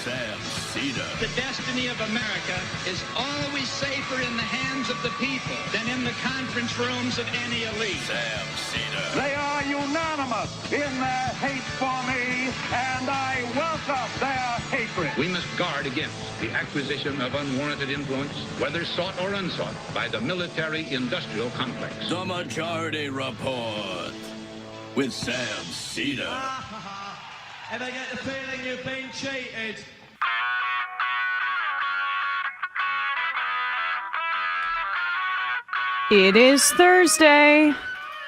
Sam Seder. The destiny of America is always safer in the hands of the people than in the conference rooms of any elite. Sam Seder. They are unanimous in their hate for me, and I welcome their hatred. We must guard against the acquisition of unwarranted influence, whether sought or unsought, by the military-industrial complex. The Majority Report with Sam Seder. And I get the feeling you've been cheated. It is Thursday,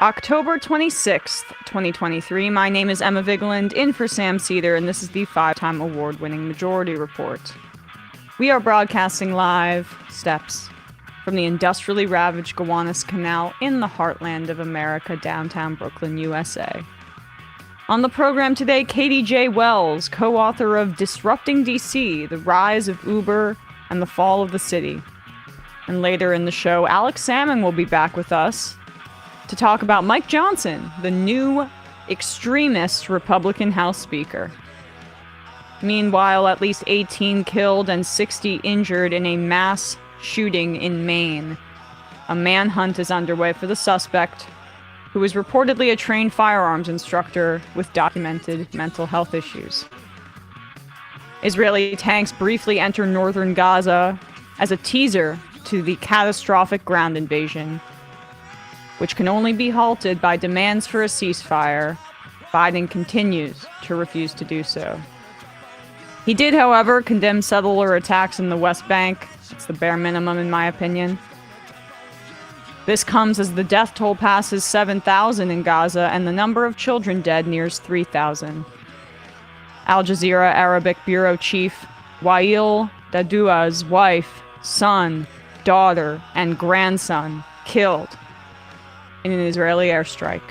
October 26th, 2023. My name is Emma Vigeland, in for Sam Seder, and this is the 5-time award-winning Majority Report. We are broadcasting live steps from the industrially ravaged Gowanus Canal in the heartland of America, downtown Brooklyn, USA. On the program today, Katie J. Wells, co-author of Disrupting D.C, The Rise of Uber and the Fall of the City. And later in the show, Alex Sammon will be back with us to talk about Mike Johnson, the new extremist Republican House Speaker. Meanwhile, at least 18 killed and 60 injured in a mass shooting in Maine. A manhunt is underway for the suspect, who is reportedly a trained firearms instructor with documented mental health issues. Israeli tanks briefly enter northern Gaza as a teaser to the catastrophic ground invasion, which can only be halted by demands for a ceasefire. Biden continues to refuse to do so. He did, however, condemn settler attacks in the West Bank. It's the bare minimum, in my opinion. This comes as the death toll passes 7,000 in Gaza and the number of children dead nears 3,000. Al Jazeera Arabic Bureau Chief Wael Dadua's wife, son, daughter, and grandson killed in an Israeli airstrike.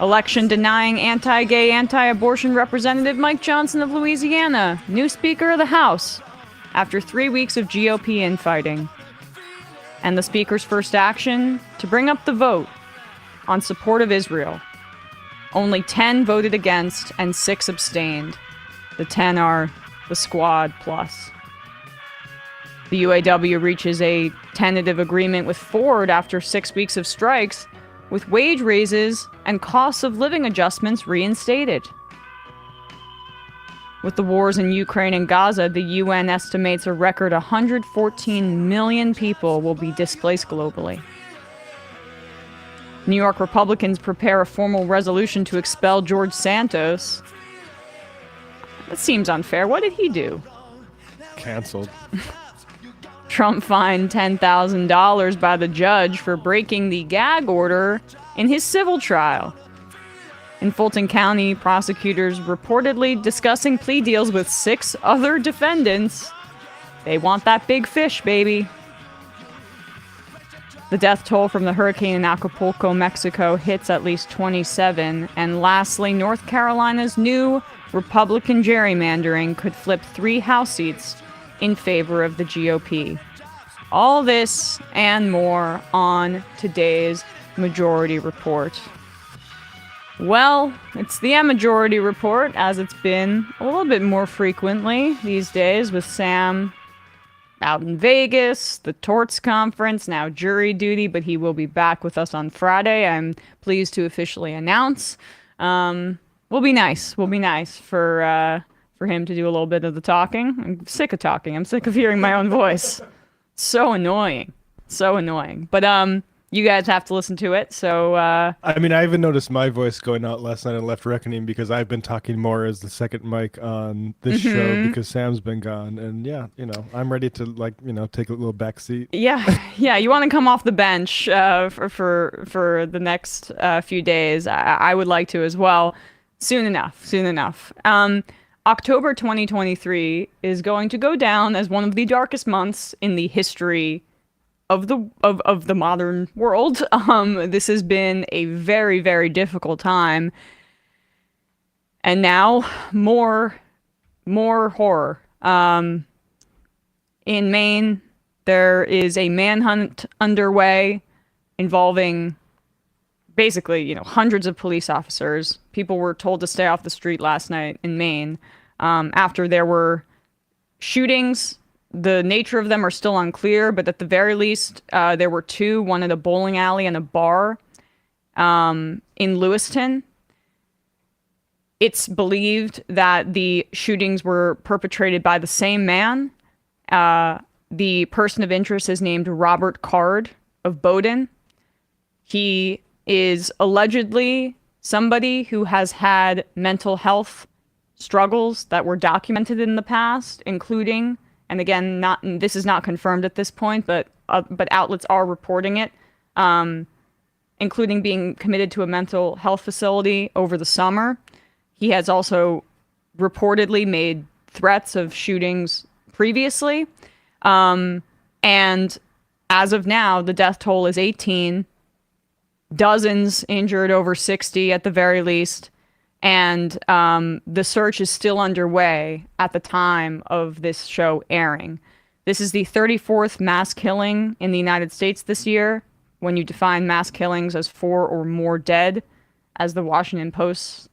Election-denying anti-gay, anti-abortion Representative Mike Johnson of Louisiana, new Speaker of the House, after 3 weeks of GOP infighting. And the Speaker's first action to bring up the vote on support of Israel. Only 10 voted against and 6 abstained. The 10 are the Squad Plus. The UAW reaches a tentative agreement with Ford after 6 weeks of strikes, with wage raises and costs of living adjustments reinstated. With the wars in Ukraine and Gaza, the UN estimates a record 114 million people will be displaced globally. New York Republicans prepare a formal resolution to expel George Santos. That seems unfair. What did he do? Canceled. Trump fined $10,000 by the judge for breaking the gag order in his civil trial. In Fulton County, prosecutors reportedly discussing plea deals with 6 other defendants. They want that big fish, baby. The death toll from the hurricane in Acapulco, Mexico hits at least 27. And lastly, North Carolina's new Republican gerrymandering could flip 3 House seats in favor of the GOP. All this and more on today's Majority Report. Well, it's the EmMajority Report, as it's been a little bit more frequently these days, with Sam out in Vegas, the Torts Conference, now jury duty, but he will be back with us on Friday. I'm pleased to officially announce. Will be nice for him to do a little bit of the talking. I'm sick of talking. I'm sick of hearing my own voice. So annoying. But you guys have to listen to it, so... I mean, I even noticed my voice going out last night on Left Reckoning because I've been talking more as the second mic on this show because Sam's been gone. And yeah, I'm ready to, take a little back seat. Yeah, you want to come off the bench for the next few days. I would like to as well. Soon enough. October 2023 is going to go down as one of the darkest months in the history of the modern world. This has been a very, very difficult time. And now more horror. In Maine, there is a manhunt underway involving basically, hundreds of police officers. People were told to stay off the street last night in Maine. after there were shootings. The nature of them are still unclear, but at the very least, there were two, one at a bowling alley and a bar in Lewiston. It's believed that the shootings were perpetrated by the same man. The person of interest is named Robert Card of Bowdoin. He is allegedly somebody who has had mental health struggles that were documented in the past, including, and again, this is not confirmed at this point, but outlets are reporting it, including being committed to a mental health facility over the summer. He has also reportedly made threats of shootings previously. And as of now, the death toll is 18, dozens injured, over 60 at the very least. And the search is still underway at the time of this show airing. This is the 34th mass killing in the United States this year, when you define mass killings as 4 or more dead, as the Washington Post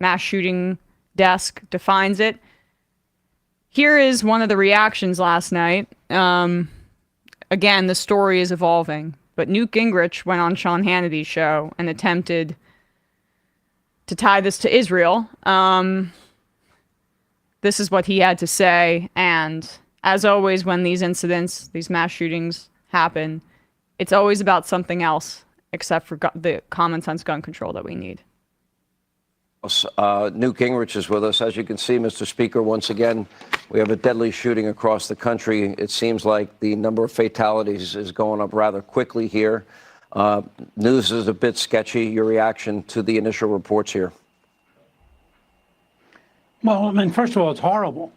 mass shooting desk defines it. Here is one of the reactions last night. Again, the story is evolving, but Newt Gingrich went on Sean Hannity's show and attempted to tie this to Israel. This is what he had to say, and as always, when these incidents, these mass shootings happen, it's always about something else, except for the common sense gun control that we need. Newt Gingrich is with us. As you can see, Mr. Speaker, once again, we have a deadly shooting across the country. It seems like the number of fatalities is going up rather quickly here. News is a bit sketchy. Your reaction to the initial reports here? Well, I mean, first of all, it's horrible.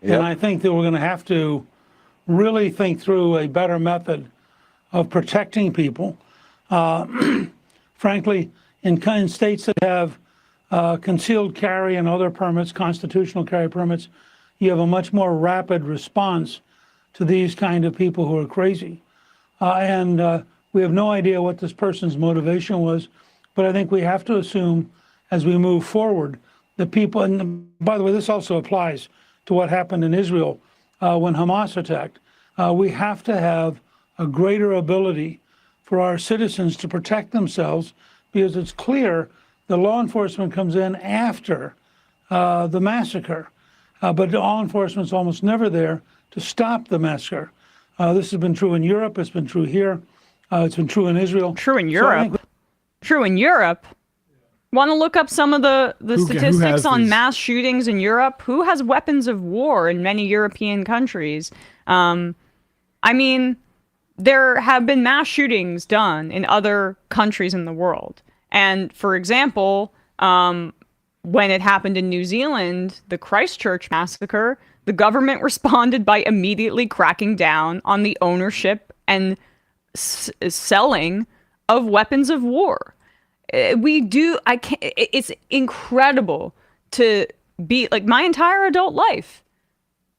Yep. And I think that we're going to have to really think through a better method of protecting people. Frankly, in states that have concealed carry and other permits, constitutional carry permits, you have a much more rapid response to these kind of people who are crazy. We have no idea what this person's motivation was, but I think we have to assume as we move forward that people, and by the way, this also applies to what happened in Israel when Hamas attacked. We have to have a greater ability for our citizens to protect themselves, because it's clear the law enforcement comes in after the massacre, but law enforcement's almost never there to stop the massacre. This has been true in Europe. It's been true here. It's been true in Israel. True in Europe. True in Europe. Want to look up some of the statistics on mass shootings in Europe? Who has weapons of war in many European countries? I mean, there have been mass shootings done in other countries in the world. And for example, when it happened in New Zealand, the Christchurch massacre, the government responded by immediately cracking down on the ownership and selling of weapons of war. It's incredible to be, like, my entire adult life,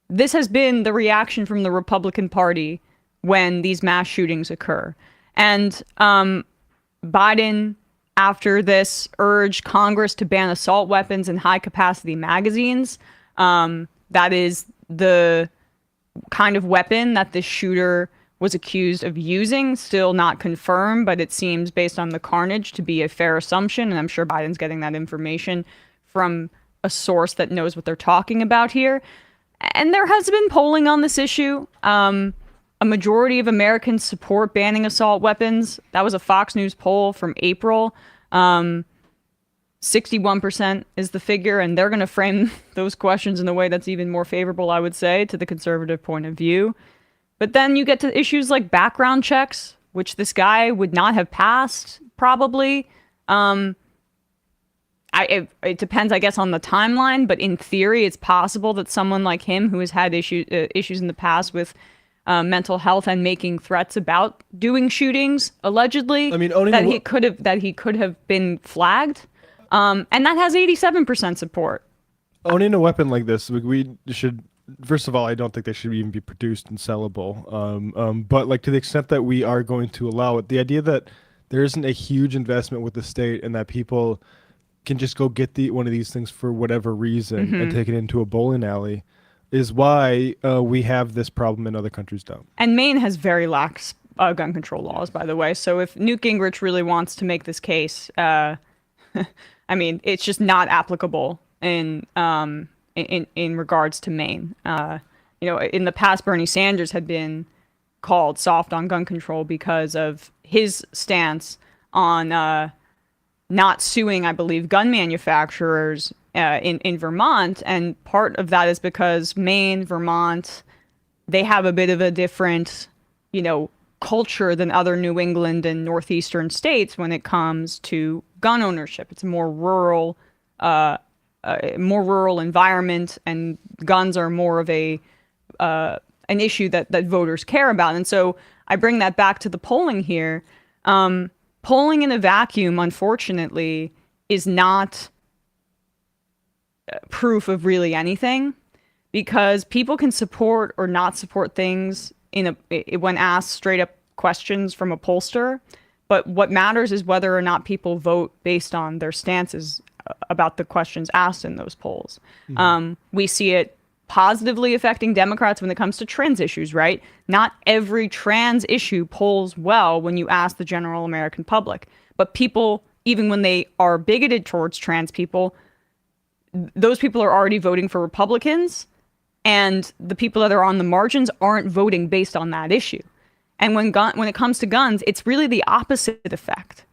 this has been the reaction from the Republican Party when these mass shootings occur. And Biden, after this, urged Congress to ban assault weapons and high-capacity magazines. That is the kind of weapon that this shooter was accused of using. Still not confirmed, but it seems, based on the carnage, to be a fair assumption. And I'm sure Biden's getting that information from a source that knows what they're talking about here. And there has been polling on this issue. A majority of Americans support banning assault weapons. That was a Fox News poll from April. 61% is the figure, and they're going to frame those questions in a way that's even more favorable, I would say, to the conservative point of view. But then you get to issues like background checks, which this guy would not have passed, probably. It depends, I guess, on the timeline, but in theory, it's possible that someone like him, who has had issues in the past with mental health and making threats about doing shootings, allegedly, I mean, he could have been flagged, and that has 87% support. Owning a weapon like this, we should. First of all, I don't think they should even be produced and sellable. But like, to the extent that we are going to allow it, the idea that there isn't a huge investment with the state and that people can just go get one of these things for whatever reason and take it into a bowling alley is why we have this problem and other countries don't. And Maine has very lax gun control laws, by the way. So if Newt Gingrich really wants to make this case, I mean, it's just not applicable in regards to Maine. In the past, Bernie Sanders had been called soft on gun control because of his stance on not suing, I believe, gun manufacturers in Vermont. And part of that is because Maine, Vermont, they have a bit of a different, culture than other New England and northeastern states when it comes to gun ownership. It's a more rural environment, and guns are more of an issue that voters care about. And so I bring that back to the polling here. Polling in a vacuum, unfortunately, is not proof of really anything, because people can support or not support things when asked straight up questions from a pollster. But what matters is whether or not people vote based on their stances about the questions asked in those polls. We see it positively affecting Democrats when it comes to trans issues, right? Not every trans issue polls well when you ask the general American public. But people, even when they are bigoted towards trans people, those people are already voting for Republicans, and the people that are on the margins aren't voting based on that issue. And when it comes to guns, it's really the opposite effect.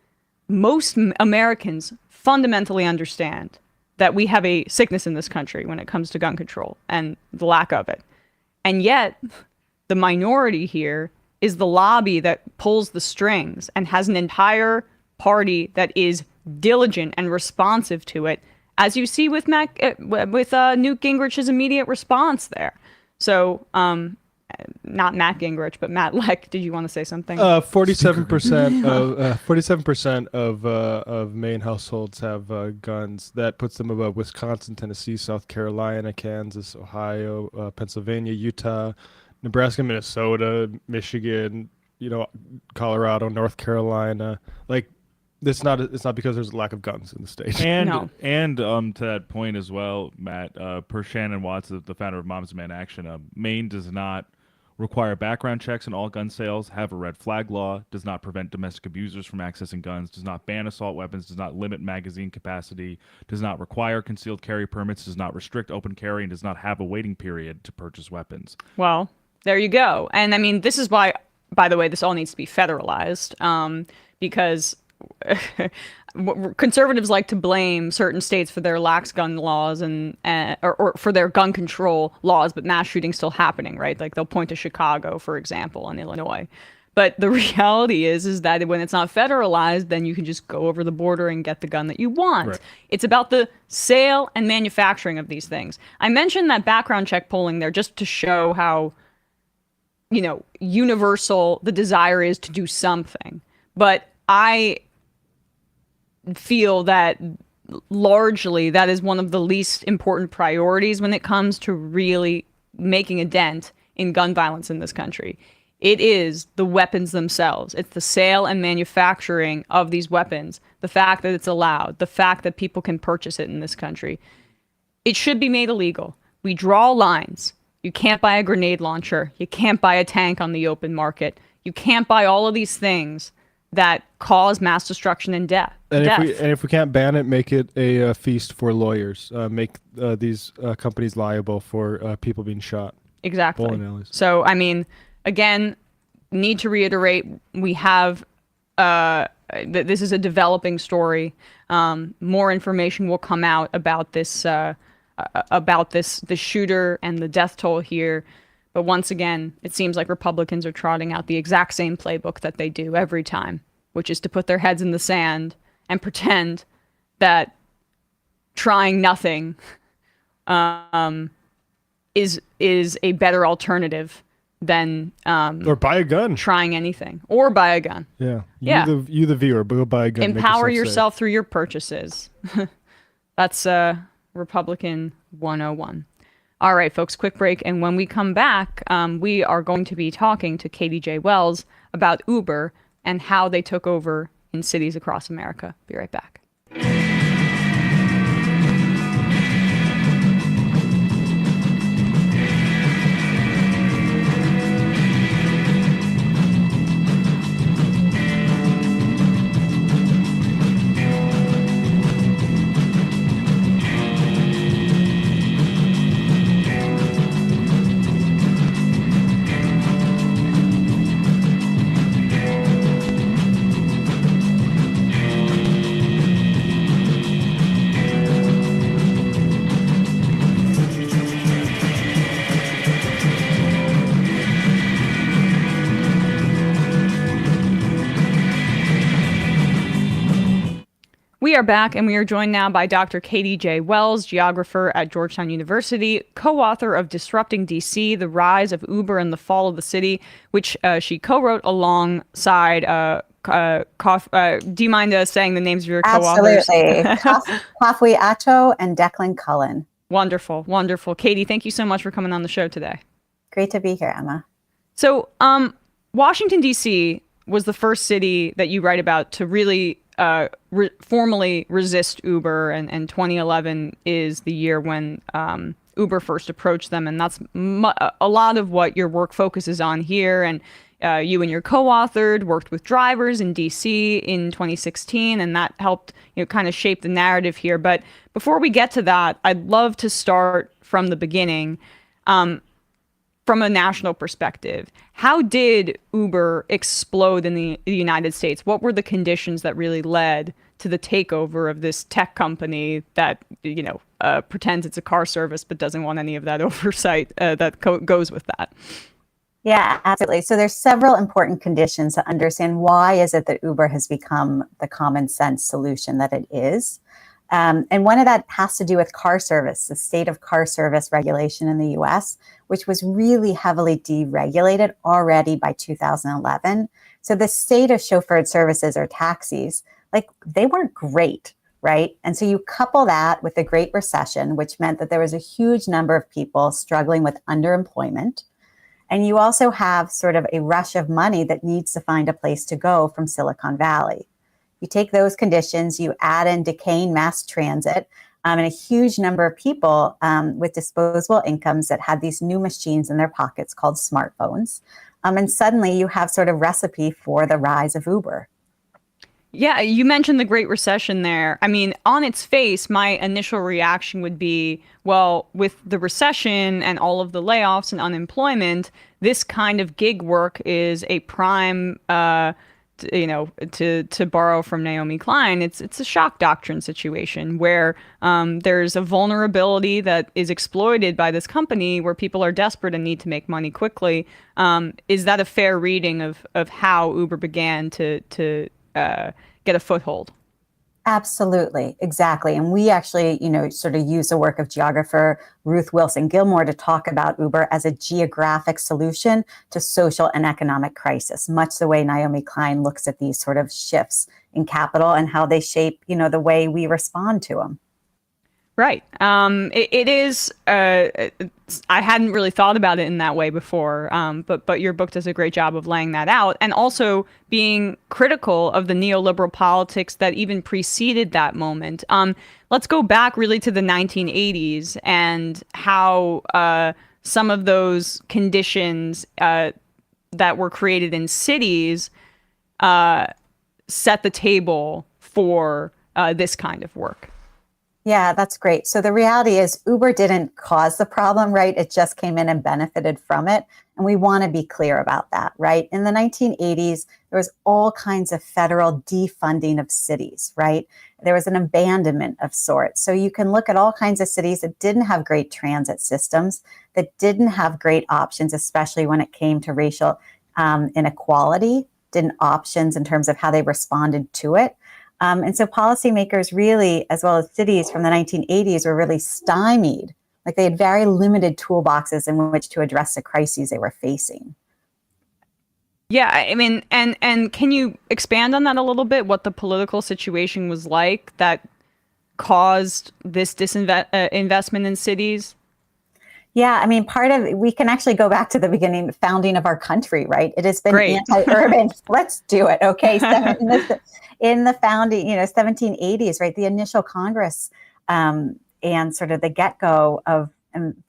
Most Americans fundamentally understand that we have a sickness in this country when it comes to gun control and the lack of it. And yet, the minority here is the lobby that pulls the strings and has an entire party that is diligent and responsive to it, as you see with Newt Gingrich's immediate response there. So, not Matt Gingrich, but Matt Leck. Did you want to say something? 47% of Maine households have guns. That puts them above Wisconsin, Tennessee, South Carolina, Kansas, Ohio, Pennsylvania, Utah, Nebraska, Minnesota, Michigan, Colorado, North Carolina. Like, it's not because there's a lack of guns in the state. And to that point as well, Matt, per Shannon Watts, the founder of Moms Demand Action, Maine does not require background checks on all gun sales, have a red flag law, does not prevent domestic abusers from accessing guns, does not ban assault weapons, does not limit magazine capacity, does not require concealed carry permits, does not restrict open carry, and does not have a waiting period to purchase weapons. Well, there you go. And I mean, this is why, by the way, this all needs to be federalized, because conservatives like to blame certain states for their lax gun laws or for their gun control laws, but mass shootings still happening, right? Like they'll point to Chicago, for example, and Illinois. But the reality is that when it's not federalized, then you can just go over the border and get the gun that you want. Right. It's about the sale and manufacturing of these things. I mentioned that background check polling there just to show how, universal the desire is to do something. But I feel that largely that is one of the least important priorities when it comes to really making a dent in gun violence in this country. It is the weapons themselves. It's the sale and manufacturing of these weapons, the fact that it's allowed, the fact that people can purchase it in this country. It should be made illegal. We draw lines. You can't buy a grenade launcher. You can't buy a tank on the open market. You can't buy all of these things that cause mass destruction and death. And if we can't ban it, make it a feast for lawyers. Make these companies liable for people being shot. Exactly. Bowling alleys. So, I mean, again, need to reiterate, we have this is a developing story. More information will come out about this the shooter and the death toll here. But once again, it seems like Republicans are trotting out the exact same playbook that they do every time, which is to put their heads in the sand and pretend that trying nothing is a better alternative than or buy a gun, trying anything, or buy a gun. Yeah, you the viewer, go buy a gun. Empower yourself through your purchases. That's Republican 101. All right, folks, quick break. And when we come back, we are going to be talking to Katie J. Wells about Uber and how they took over in cities across America. Be right back. We are back, and we are joined now by Dr. Katie J. Wells, geographer at Georgetown University, co-author of Disrupting D.C, The Rise of Uber and the Fall of the City, which she co-wrote alongside do you mind saying the names of your co-authors? Absolutely. Kafui Acho and Declan Cullen. Wonderful, wonderful. Katie, thank you so much for coming on the show today. Great to be here, Emma. So, Washington, D.C. was the first city that you write about to really formally resist Uber, and 2011 is the year when Uber first approached them, and that's a lot of what your work focuses on here. And you and your co-authored worked with drivers in D.C. in 2016, and that helped kind of shape the narrative here. But before we get to that, I'd love to start from the beginning. From a national perspective, how did Uber explode in the United States? What were the conditions that really led to the takeover of this tech company that, pretends it's a car service but doesn't want any of that oversight that goes with that? Yeah, absolutely. So there's several important conditions to understand why is it that Uber has become the common sense solution that it is. And one of that has to do with car service, the state of car service regulation in the US, which was really heavily deregulated already by 2011. So the state of chauffeured services or taxis, they weren't great, right? And so you couple that with the Great Recession, which meant that there was a huge number of people struggling with underemployment. And you also have sort of a rush of money that needs to find a place to go from Silicon Valley. You take those conditions, you add in decaying mass transit, and a huge number of people with disposable incomes that had these new machines in their pockets called smartphones. And suddenly you have sort of recipe for the rise of Uber. Yeah, you mentioned the Great Recession there. I mean, on its face, my initial reaction would be, well, with the recession and all of the layoffs and unemployment, this kind of gig work is a prime to borrow from Naomi Klein, it's a shock doctrine situation where there's a vulnerability that is exploited by this company where people are desperate and need to make money quickly. Is that a fair reading of how Uber began to get a foothold? Absolutely, exactly. And we actually, sort of use the work of geographer Ruth Wilson Gilmore to talk about Uber as a geographic solution to social and economic crisis, much the way Naomi Klein looks at these sort of shifts in capital and how they shape, the way we respond to them. Right. It is. I hadn't really thought about it in that way before. But your book does a great job of laying that out, and also being critical of the neoliberal politics that even preceded that moment. Let's go back really to the 1980s and how some of those conditions that were created in cities set the table for this kind of work. Yeah, that's great. So the reality is Uber didn't cause the problem, right? It just came in and benefited from it. And we want to be clear about that, right? In the 1980s, there was all kinds of federal defunding of cities, right? There was an abandonment of sorts. So you can look at all kinds of cities that didn't have great transit systems, that didn't have great options, especially when it came to racial inequality, didn't options in terms of how they responded to it. And so policymakers really, as well as cities from the 1980s, were really stymied. They had very limited toolboxes in which to address the crises they were facing. Yeah, I mean, and can you expand on that a little bit? What the political situation was like that caused this disinvestment in cities? Yeah, I mean, we can actually go back to the beginning, the founding of our country, right? It has been anti-urban. Let's do it, okay? In the founding, 1780s, right? The initial Congress and sort of the get-go of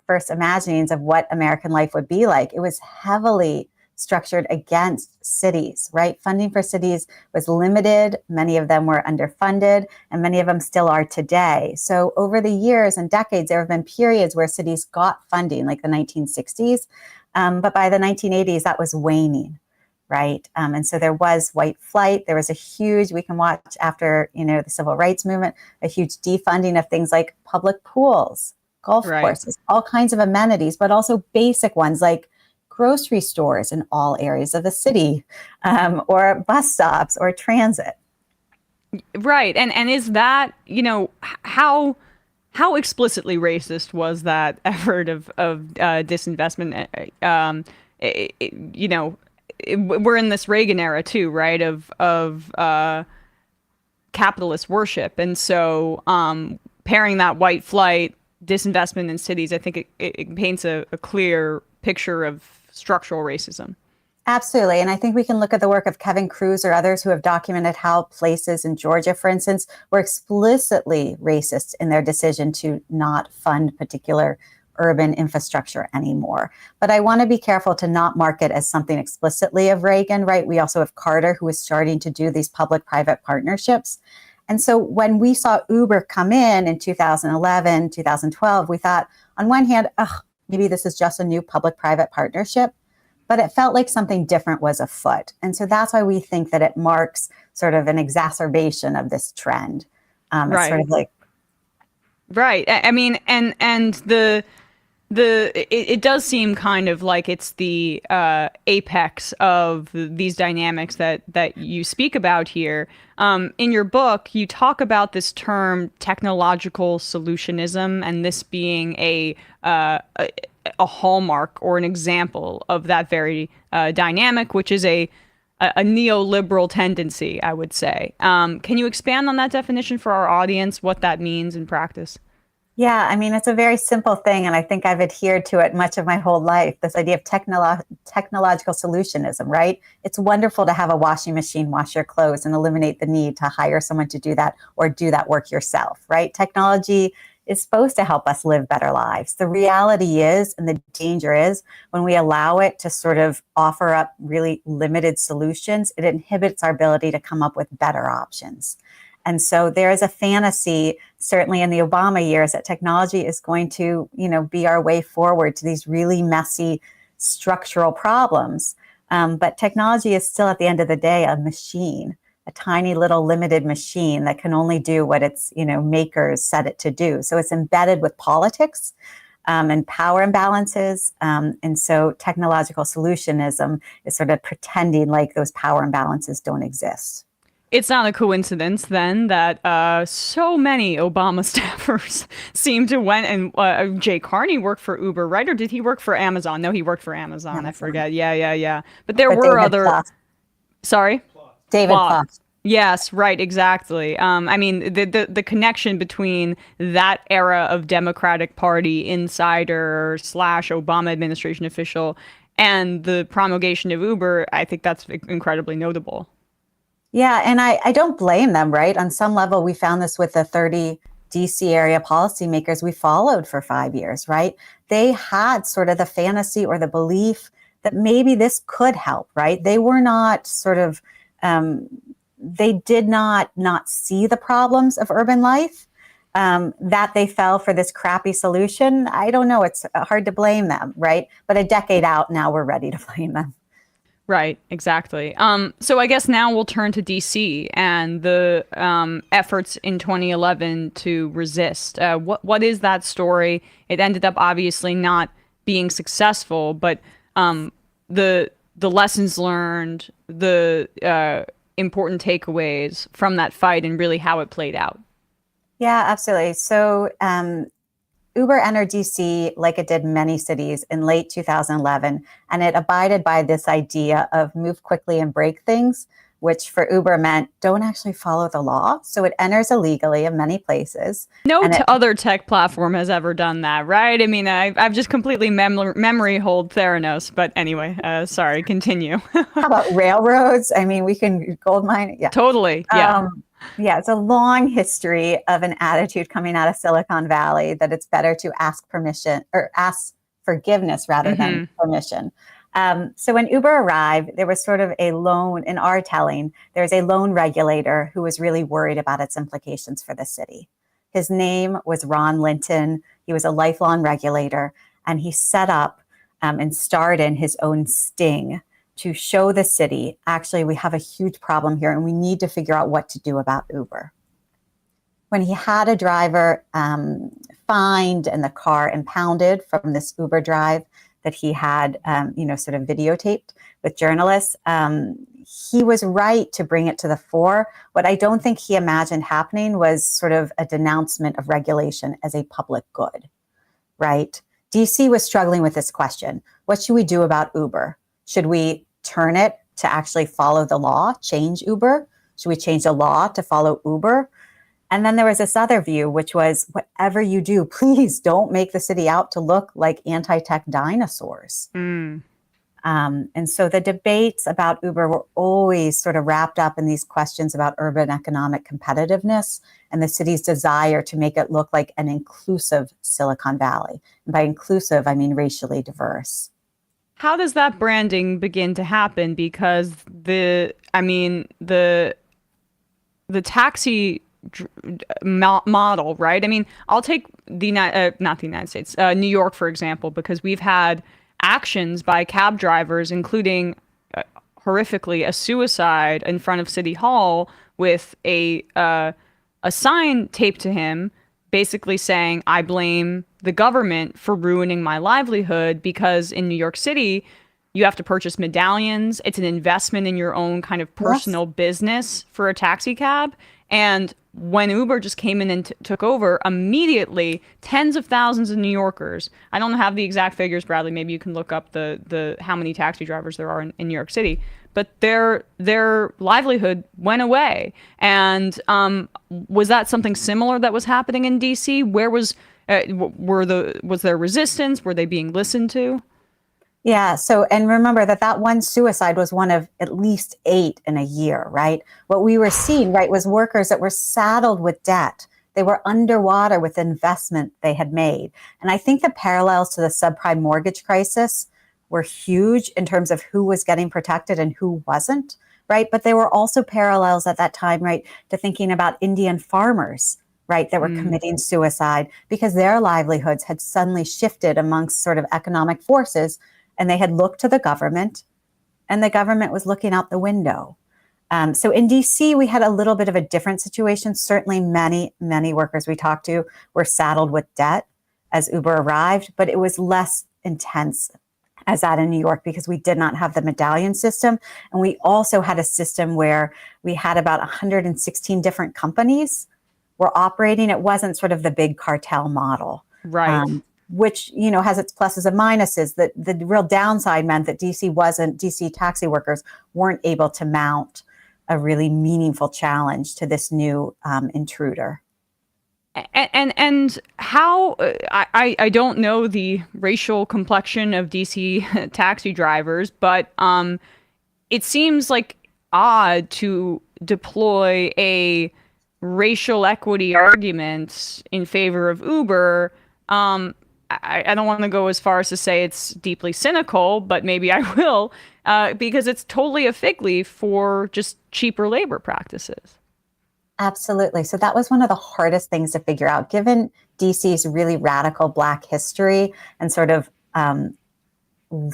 first imaginings of what American life would be like, it was heavily structured against cities, right? Funding for cities was limited. Many of them were underfunded, and many of them still are today. So over the years and decades, there have been periods where cities got funding, like the 1960s. But by the 1980s, that was waning, right? And so there was white flight. There was a huge, we can watch after, the civil rights movement, a huge defunding of things like public pools, golf courses, all kinds of amenities, but also basic ones like grocery stores in all areas of the city, or bus stops or transit. Right. And is that, how explicitly racist was that effort of disinvestment? We're in this Reagan era too, right? Of capitalist worship, and so pairing that white flight, disinvestment in cities, I think it paints a clear picture of structural racism. Absolutely. And I think we can look at the work of Kevin Cruz or others who have documented how places in Georgia, for instance, were explicitly racist in their decision to not fund particular urban infrastructure anymore. But I want to be careful to not mark it as something explicitly of Reagan, right? We also have Carter, who was starting to do these public-private partnerships. And so when we saw Uber come in 2011, 2012, we thought, on one hand, maybe this is just a new public-private partnership. But it felt like something different was afoot. And so that's why we think that it marks sort of an exacerbation of this trend. Right. It's sort of like... Right. I mean, and it does seem kind of like it's the apex of these dynamics that you speak about here. In your book, you talk about this term technological solutionism, and this being a hallmark or an example of that very dynamic, which is a neoliberal tendency, I would say. Can you expand on that definition for our audience, what that means in practice? Yeah, I mean, it's a very simple thing, and I think I've adhered to it much of my whole life, this idea of technological solutionism, right? It's wonderful to have a washing machine wash your clothes and eliminate the need to hire someone to do that or do that work yourself, right? Technology is supposed to help us live better lives. The reality is, and the danger is, when we allow it to sort of offer up really limited solutions, it inhibits our ability to come up with better options. And so there is a fantasy, certainly in the Obama years, that technology is going to, be our way forward to these really messy structural problems. But technology is still, at the end of the day, a machine, a tiny little limited machine that can only do what its, makers set it to do. So it's embedded with politics and power imbalances. And so technological solutionism is sort of pretending like those power imbalances don't exist. It's not a coincidence, then, that so many Obama staffers seem to went and Jay Carney worked for Uber, right? Or did he work for Amazon? No, he worked for Amazon. I forget. Yeah. But there were other... Plouffe. Sorry? David Plouffe. Yes, right, exactly. I mean, the connection between that era of Democratic Party insider / Obama administration official and the promulgation of Uber, I think that's incredibly notable. Yeah, and I don't blame them, right? On some level, we found this with the 30 D.C. area policymakers we followed for 5 years, right? They had sort of the fantasy or the belief that maybe this could help, right? They were not sort of, they did not see the problems of urban life, that they fell for this crappy solution. I don't know, it's hard to blame them, right? But a decade out now, we're ready to blame them. Right, exactly. So I guess now we'll turn to D.C. and the efforts in 2011 to resist. What is that story? It ended up obviously not being successful, but the lessons learned, the important takeaways from that fight, and really how it played out. Yeah, absolutely. So Uber entered DC like it did many cities in late 2011, and it abided by this idea of move quickly and break things, which for Uber meant don't actually follow the law. So it enters illegally in many places. No other tech platform has ever done that, right? I mean, I've just completely memory hold Theranos, but anyway, sorry, continue. How about railroads? I mean, we can gold mine. Yeah, totally. Yeah. Yeah, it's a long history of an attitude coming out of Silicon Valley that it's better to ask permission or ask forgiveness rather than permission. So when Uber arrived, there was sort of a lone, in our telling, there's a lone regulator who was really worried about its implications for the city. His name was Ron Linton. He was a lifelong regulator, and he set up and starred in his own sting to show the city, actually, we have a huge problem here and we need to figure out what to do about Uber. When he had a driver fined and the car impounded from this Uber drive that he had, sort of videotaped with journalists, he was right to bring it to the fore. What I don't think he imagined happening was sort of a denouncement of regulation as a public good, right? DC was struggling with this question. What should we do about Uber? Should we turn it to actually follow the law, change Uber? Should we change the law to follow Uber? And then there was this other view, which was whatever you do, please don't make the city out to look like anti-tech dinosaurs. And so the debates about Uber were always sort of wrapped up in these questions about urban economic competitiveness and the city's desire to make it look like an inclusive Silicon Valley. And by inclusive, I mean racially diverse. How does that branding begin to happen? Because the taxi model, right? I mean, I'll take not the United States, New York, for example, because we've had actions by cab drivers, including horrifically a suicide in front of City Hall with a sign taped to him basically saying, I blame the government for ruining my livelihood, because in New York City, you have to purchase medallions. It's an investment in your own kind of personal business for a taxi cab. And when Uber just came in and took over, immediately tens of thousands of New Yorkers, I don't have the exact figures, Bradley, maybe you can look up the how many taxi drivers there are in New York City, but their livelihood went away. And was that something similar that was happening in DC? Where was there resistance? Were they being listened to? Yeah. So, and remember that one suicide was one of at least 8 in a year, right? What we were seeing, right, was workers that were saddled with debt. They were underwater with investment they had made. And I think the parallels to the subprime mortgage crisis were huge in terms of who was getting protected and who wasn't, right? But there were also parallels at that time, right, to thinking about Indian farmers, right, that were committing suicide because their livelihoods had suddenly shifted amongst sort of economic forces. And they had looked to the government, and the government was looking out the window. So in DC, we had a little bit of a different situation. Certainly many, many workers we talked to were saddled with debt as Uber arrived, but it was less intense as that in New York because we did not have the medallion system. And we also had a system where we had about 116 different companies were operating. It wasn't sort of the big cartel model. Right. Which, you know, has its pluses and minuses. That the real downside meant that DC taxi workers weren't able to mount a really meaningful challenge to this new intruder. And how, I don't know the racial complexion of DC taxi drivers, but it seems like odd to deploy a racial equity argument in favor of Uber. I don't want to go as far as to say it's deeply cynical, but maybe I will, because it's totally a fig leaf for just cheaper labor practices. Absolutely. So that was one of the hardest things to figure out, given DC's really radical Black history and sort of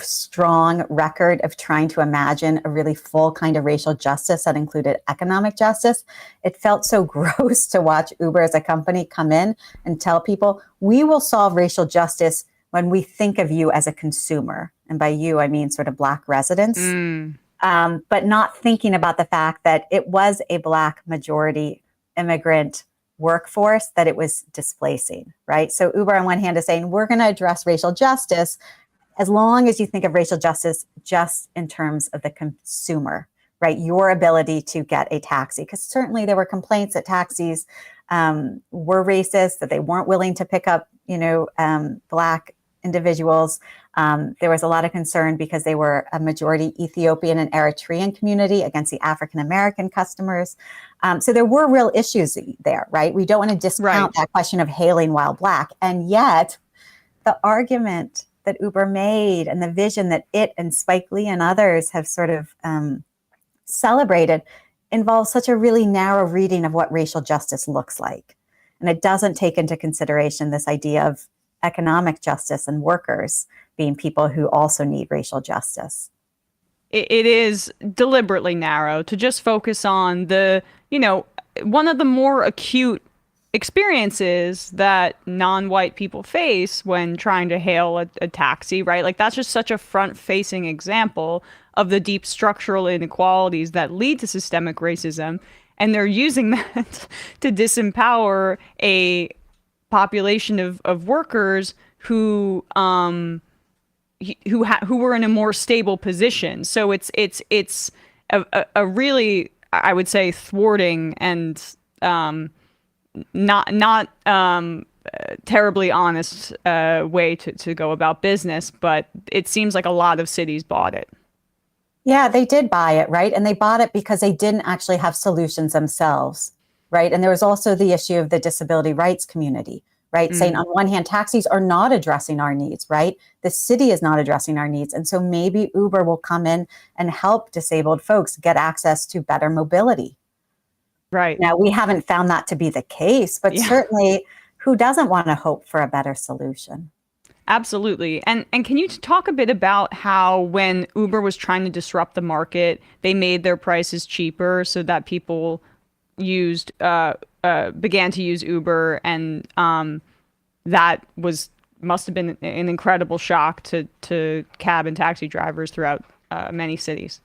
strong record of trying to imagine a really full kind of racial justice that included economic justice. It felt so gross to watch Uber as a company come in and tell people, we will solve racial justice when we think of you as a consumer. And by you, I mean sort of Black residents, but not thinking about the fact that it was a Black majority immigrant workforce that it was displacing, right? So Uber on one hand is saying, we're going to address racial justice as long as you think of racial justice just in terms of the consumer, right? Your ability to get a taxi, because certainly there were complaints that taxis were racist, that they weren't willing to pick up, Black individuals. There was a lot of concern because they were a majority Ethiopian and Eritrean community against the African-American customers. So there were real issues there, right? We don't want to discount that question of hailing while Black. And yet the argument that Uber made and the vision that it and Spike Lee and others have sort of celebrated involves such a really narrow reading of what racial justice looks like. And it doesn't take into consideration this idea of economic justice and workers being people who also need racial justice. It is deliberately narrow to just focus on the, one of the more acute experiences that non-white people face when trying to hail a taxi, right? Like that's just such a front-facing example of the deep structural inequalities that lead to systemic racism, and they're using that to disempower a population of workers who were in a more stable position. So it's a really, I would say, thwarting and not terribly honest way to go about business, but it seems like a lot of cities bought it. Yeah, they did buy it, right? And they bought it because they didn't actually have solutions themselves, right? And there was also the issue of the disability rights community, right? Saying on one hand, taxis are not addressing our needs, right? The city is not addressing our needs. And so maybe Uber will come in and help disabled folks get access to better mobility. Right. Now, we haven't found that to be the case, but certainly who doesn't want to hope for a better solution? Absolutely. And can you talk a bit about how when Uber was trying to disrupt the market, they made their prices cheaper so that people began to use Uber, and that must have been an incredible shock to cab and taxi drivers throughout many cities.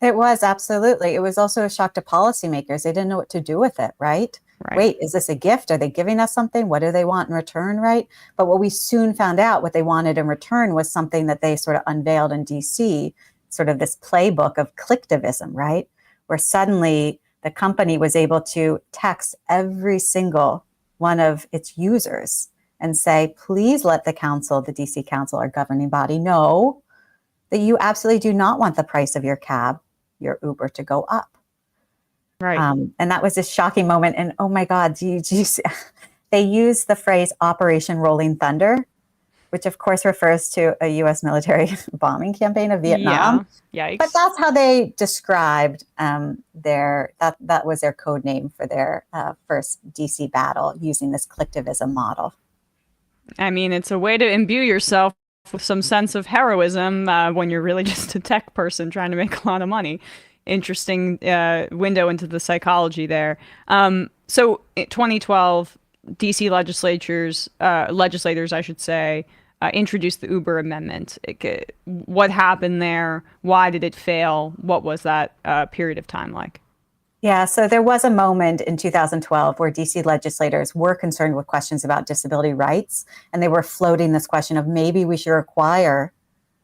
It was, absolutely. It was also a shock to policymakers. They didn't know what to do with it, right? Wait, is this a gift? Are they giving us something? What do they want in return, right? But what we soon found out, what they wanted in return was something that they sort of unveiled in DC, sort of this playbook of clicktivism, right? Where suddenly the company was able to text every single one of its users and say, please let the council, the DC council, our governing body, know that you absolutely do not want the price of your cab, your Uber, to go up. Right. And that was this shocking moment. And oh my God, they use the phrase Operation Rolling Thunder, which of course refers to a U.S. military bombing campaign of Vietnam. Yeah. Yikes. But that's how they described that was their code name for their first DC battle, using this clicktivism model. I mean, it's a way to imbue yourself with some sense of heroism when you're really just a tech person trying to make a lot of money. Interesting window into the psychology there. So in 2012, DC legislators, I should say, introduced the Uber Amendment. What happened there? Why did it fail? What was that period of time like? Yeah, so there was a moment in 2012 where DC legislators were concerned with questions about disability rights, and they were floating this question of maybe we should require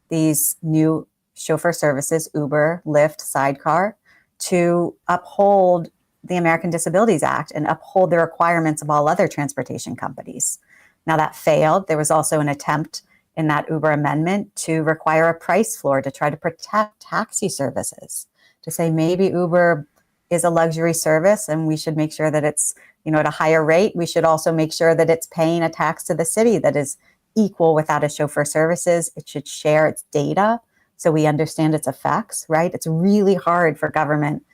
these new chauffeur services, Uber, Lyft, Sidecar, to uphold the American Disabilities Act and uphold the requirements of all other transportation companies. Now that failed. There was also an attempt in that Uber amendment to require a price floor to try to protect taxi services, to say maybe Uber is a luxury service and we should make sure that it's, at a higher rate. We should also make sure that it's paying a tax to the city that is equal without a chauffeur services. It should share its data so we understand its effects, right? It's really hard for government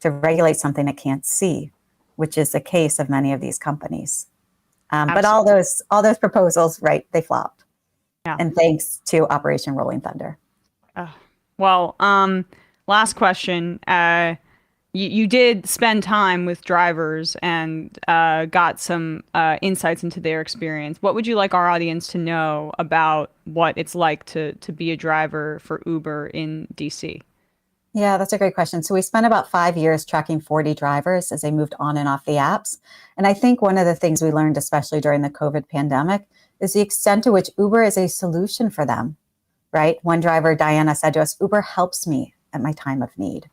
to regulate something it can't see, which is the case of many of these companies. But all those proposals, right, they flopped. Yeah. And thanks to Operation Rolling Thunder. Last question. You did spend time with drivers and got some insights into their experience. What would you like our audience to know about what it's like to be a driver for Uber in DC? Yeah, that's a great question. So we spent about 5 years tracking 40 drivers as they moved on and off the apps. And I think one of the things we learned, especially during the COVID pandemic, is the extent to which Uber is a solution for them, right? One driver, Diana, said to us, Uber helps me at my time of need.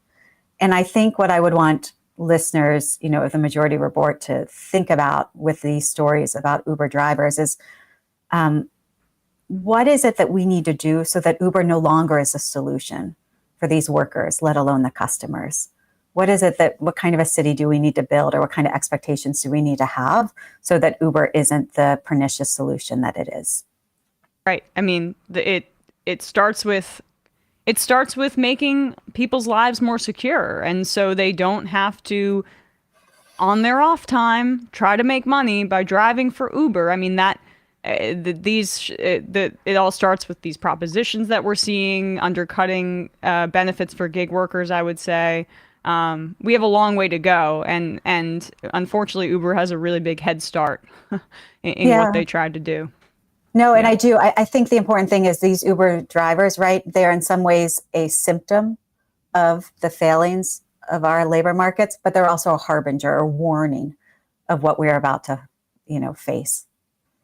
And I think what I would want listeners, of the Majority Report to think about with these stories about Uber drivers is what is it that we need to do so that Uber no longer is a solution for these workers, let alone the customers? What kind of a city do we need to build, or what kind of expectations do we need to have so that Uber isn't the pernicious solution that it is? Right. I mean, it starts with making people's lives more secure. And so they don't have to, on their off time, try to make money by driving for Uber. I mean, it all starts with these propositions that we're seeing, undercutting benefits for gig workers, I would say. We have a long way to go. And unfortunately, Uber has a really big head start in what they tried to do. No, and I think the important thing is these Uber drivers, right? They're in some ways a symptom of the failings of our labor markets, but they're also a harbinger or warning of what we're about to, face.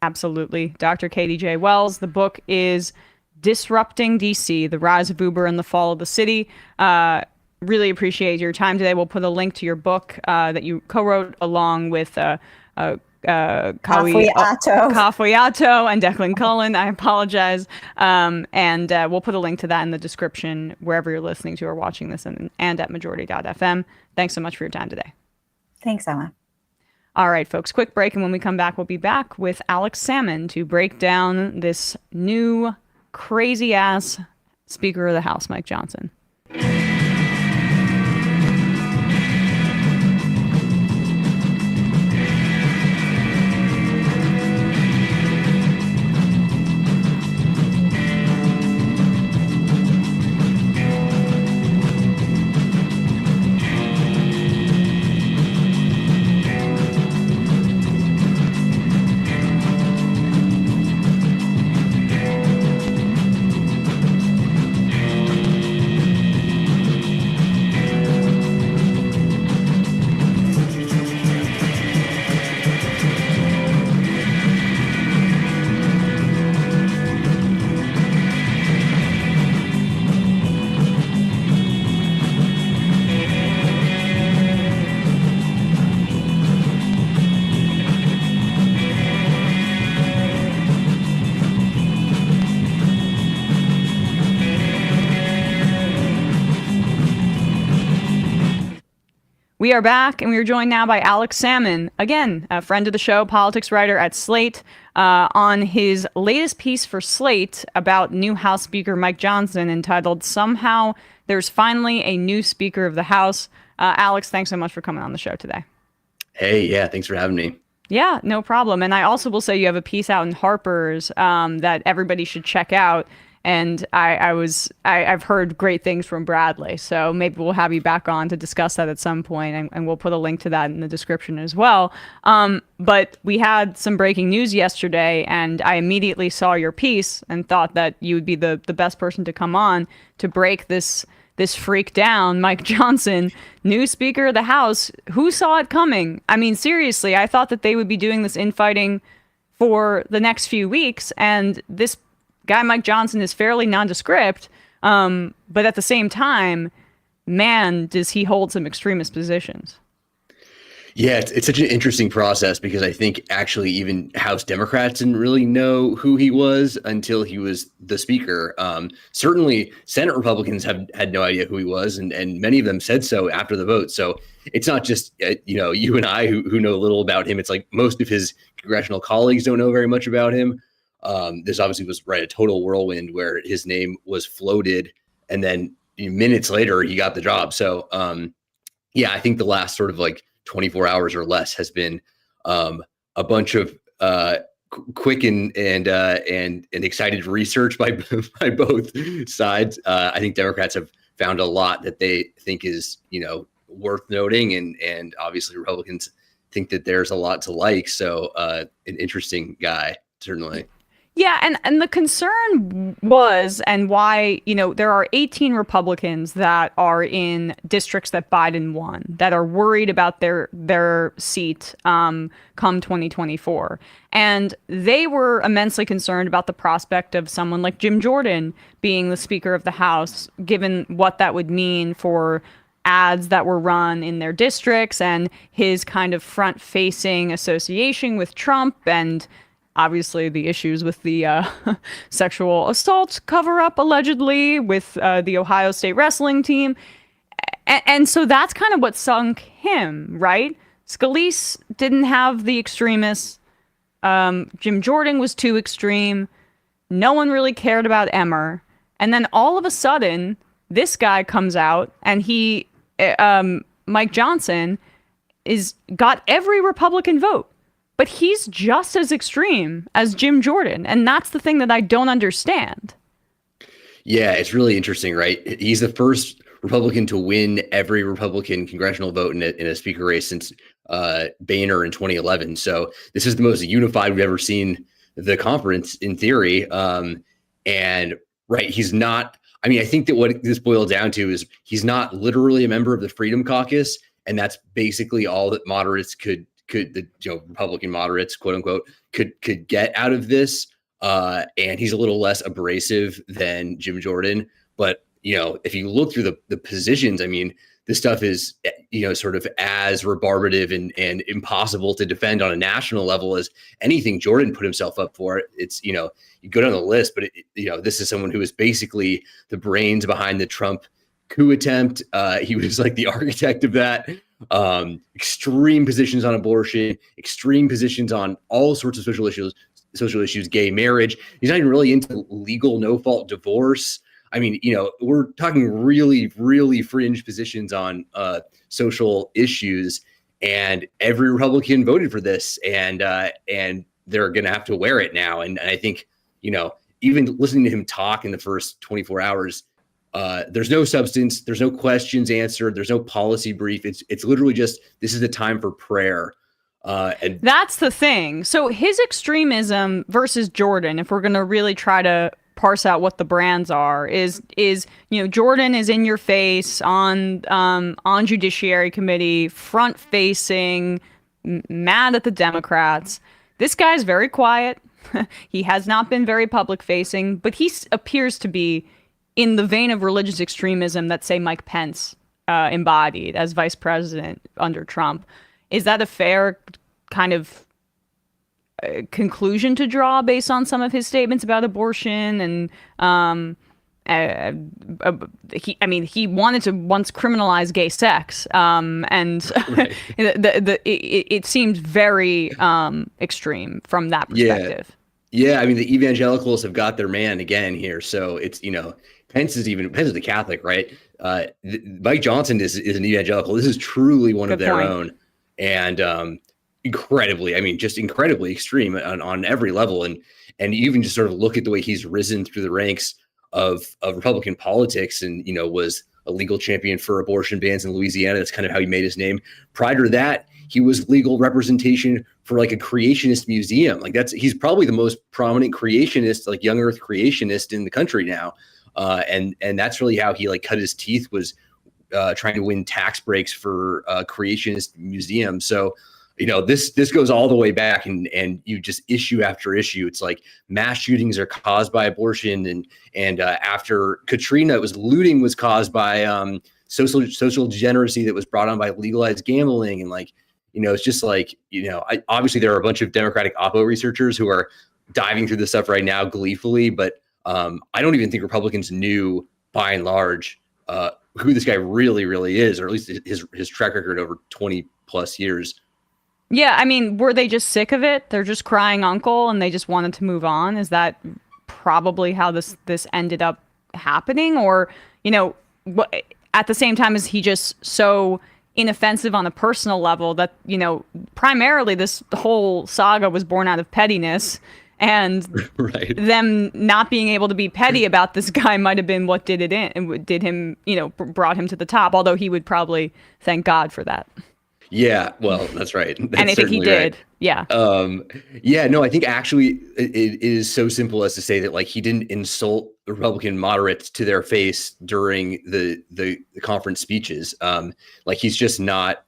Absolutely. Dr. Katie J. Wells, the book is Disrupting D.C, The Rise of Uber and the Fall of the City. Really appreciate your time today. We'll put a link to your book that you co-wrote along with Kafuyato and Declan Cullen. I apologize. And we'll put a link to that in the description wherever you're listening to or watching this and at majority.fm. Thanks so much for your time today. Thanks, Emma. All right, folks, quick break. And when we come back, we'll be back with Alex Sammon to break down this new crazy ass Speaker of the House, Mike Johnson. We are back, and we are joined now by Alex Sammon, again, a friend of the show, politics writer at Slate, on his latest piece for Slate about new House Speaker Mike Johnson, entitled "Somehow There's Finally a New Speaker of the House." Alex, thanks so much for coming on the show today. Hey, yeah, thanks for having me. Yeah, no problem. And I also will say you have a piece out in Harper's that everybody should check out. And I've heard great things from Bradley, so maybe we'll have you back on to discuss that at some point, and we'll put a link to that in the description as well. But we had some breaking news yesterday, and I immediately saw your piece and thought that you would be the best person to come on to break this freak down. Mike Johnson, new Speaker of the House. Who saw it coming? I mean, seriously, I thought that they would be doing this infighting for the next few weeks, and this guy Mike Johnson is fairly nondescript, but at the same time, man, does he hold some extremist positions. Yeah, it's such an interesting process because I think actually even House Democrats didn't really know who he was until he was the speaker. Certainly, Senate Republicans had no idea who he was, and many of them said so after the vote. So it's not just you and I who know little about him. It's like most of his congressional colleagues don't know very much about him. This obviously was a total whirlwind where his name was floated, and then minutes later he got the job. So I think the last sort of 24 hours or less has been a bunch of quick and excited research by both sides. I think Democrats have found a lot that they think is worth noting, and obviously Republicans think that there's a lot to like. So an interesting guy, certainly. Yeah, and the concern was, and why, there are 18 Republicans that are in districts that Biden won that are worried about their seat come 2024. And they were immensely concerned about the prospect of someone like Jim Jordan being the Speaker of the House, given what that would mean for ads that were run in their districts and his kind of front-facing association with Trump, and obviously the issues with the sexual assault cover-up, allegedly, with the Ohio State wrestling team. And so that's kind of what sunk him, right? Scalise didn't have the extremists. Jim Jordan was too extreme. No one really cared about Emmer. And then all of a sudden, this guy comes out, and Mike Johnson, got every Republican vote. But he's just as extreme as Jim Jordan. And that's the thing that I don't understand. Yeah, it's really interesting, right? He's the first Republican to win every Republican congressional vote in a speaker race since Boehner in 2011. So this is the most unified we've ever seen the conference, in theory. And right, he's not I mean, I think that what this boils down to is he's not literally a member of the Freedom Caucus, and that's basically all that moderates could Republican moderates, quote unquote, could get out of this. And he's a little less abrasive than Jim Jordan. But, if you look through the positions, I mean, this stuff is, sort of as rebarbative and impossible to defend on a national level as anything Jordan put himself up for. It's, you go down the list, but, this is someone who is basically the brains behind the Trump coup attempt. He was like the architect of that. Extreme positions on abortion, extreme positions on all sorts of social issues, gay marriage. He's not even really into legal no-fault divorce. I mean, we're talking really, really fringe positions on social issues, and every Republican voted for this, and they're going to have to wear it now. And I think, even listening to him talk in the first 24 hours, there's no substance, there's no questions answered, there's no policy brief. It's literally just, this is the time for prayer. And that's the thing. So his extremism versus Jordan, if we're going to really try to parse out what the brands are, is Jordan is in your face on Judiciary Committee, front facing, mad at the Democrats. This guy's very quiet. He has not been very public facing, but he appears to be in the vein of religious extremism that, say, Mike Pence embodied as vice president under Trump. Is that a fair kind of conclusion to draw based on some of his statements about abortion? And he wanted to once criminalize gay sex, and right. It seems very extreme from that perspective. Yeah, I mean, the evangelicals have got their man again here. So it's, Pence is the Catholic, right? Mike Johnson is an evangelical. This is truly one of their own. And incredibly extreme on every level. And even just sort of look at the way he's risen through the ranks of Republican politics, and, was a legal champion for abortion bans in Louisiana. That's kind of how he made his name. Prior to that, he was legal representation for like a creationist museum. Like he's probably the most prominent creationist, like young earth creationist in the country now. And that's really how he cut his teeth, was trying to win tax breaks for creationist museums. So, this goes all the way back, and you just issue after issue. It's like mass shootings are caused by abortion, and after Katrina, looting was caused by social degeneracy that was brought on by legalized gambling, and it's just obviously there are a bunch of Democratic Oppo researchers who are diving through this stuff right now gleefully, but I don't even think Republicans knew by and large who this guy really, really is, or at least his track record over 20 plus years. Yeah, I mean, were they just sick of it? They're just crying uncle and they just wanted to move on? Is that probably how this ended up happening? Or, at the same time, is he just so inoffensive on a personal level that, primarily this whole saga was born out of pettiness, and right. Them not being able to be petty about this guy might have been what did him, brought him to the top, although he would probably thank God for that. Yeah, well, that's right. That's and I think he did. Right. Yeah. No, I think actually it is so simple as to say that he didn't insult the Republican moderates to their face during the conference speeches. He's just not,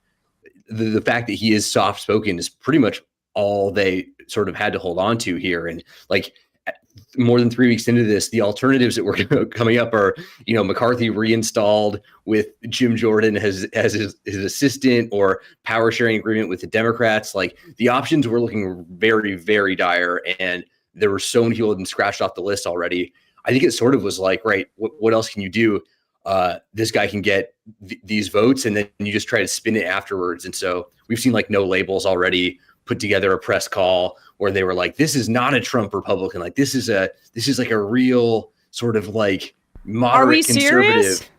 the fact that he is soft spoken is pretty much all they sort of had to hold on to here. And more than 3 weeks into this, the alternatives that were coming up are, McCarthy reinstalled with Jim Jordan as his assistant, or power sharing agreement with the Democrats. The options were looking very, very dire, and there were so many people who had been scratched off the list already. I think it sort of was right, what else can you do? This guy can get these votes, and then you just try to spin it afterwards. And so we've seen No Labels already put together a press call where they were this is not a Trump Republican. This is a real sort of moderate conservative.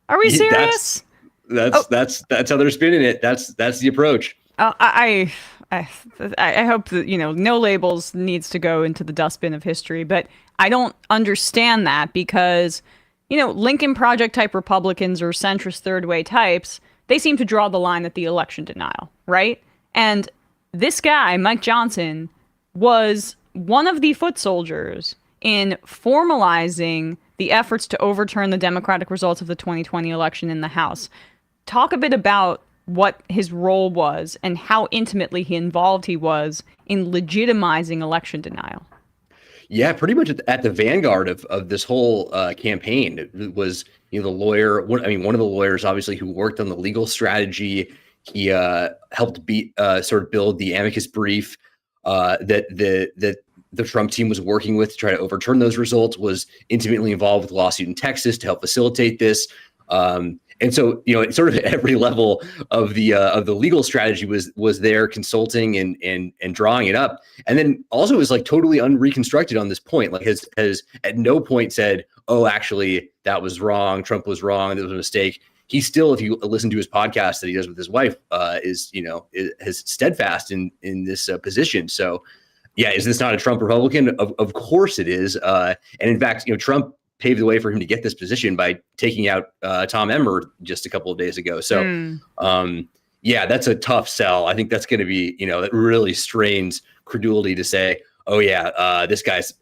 Are we serious? That's how they're spinning it. That's the approach. I hope that, No Labels needs to go into the dustbin of history, but I don't understand that because, Lincoln Project type Republicans or centrist third way types, they seem to draw the line at the election denial, right? And this guy, Mike Johnson, was one of the foot soldiers in formalizing the efforts to overturn the Democratic results of the 2020 election in the House. Talk a bit about what his role was and how intimately involved he was in legitimizing election denial. Yeah, pretty much at the vanguard of this whole campaign. It was, the lawyer. One of the lawyers, obviously, who worked on the legal strategy. He helped sort of build the amicus brief that the Trump team was working with to try to overturn those results. Was intimately involved with the lawsuit in Texas to help facilitate this. And so, sort of at every level of the legal strategy was there consulting and drawing it up. And then also is like totally unreconstructed on this point. Like has at no point said, oh, actually, that was wrong. Trump was wrong. There was a mistake. He still, if you listen to his podcast that he does with his wife, is steadfast in this position. So, yeah, is this not a Trump Republican? Of course it is. And in fact, Trump paved the way for him to get this position by taking out Tom Emmer just a couple of days ago. So, yeah, that's a tough sell. I think that's going to be, that really strains credulity to say, oh, yeah, this guy's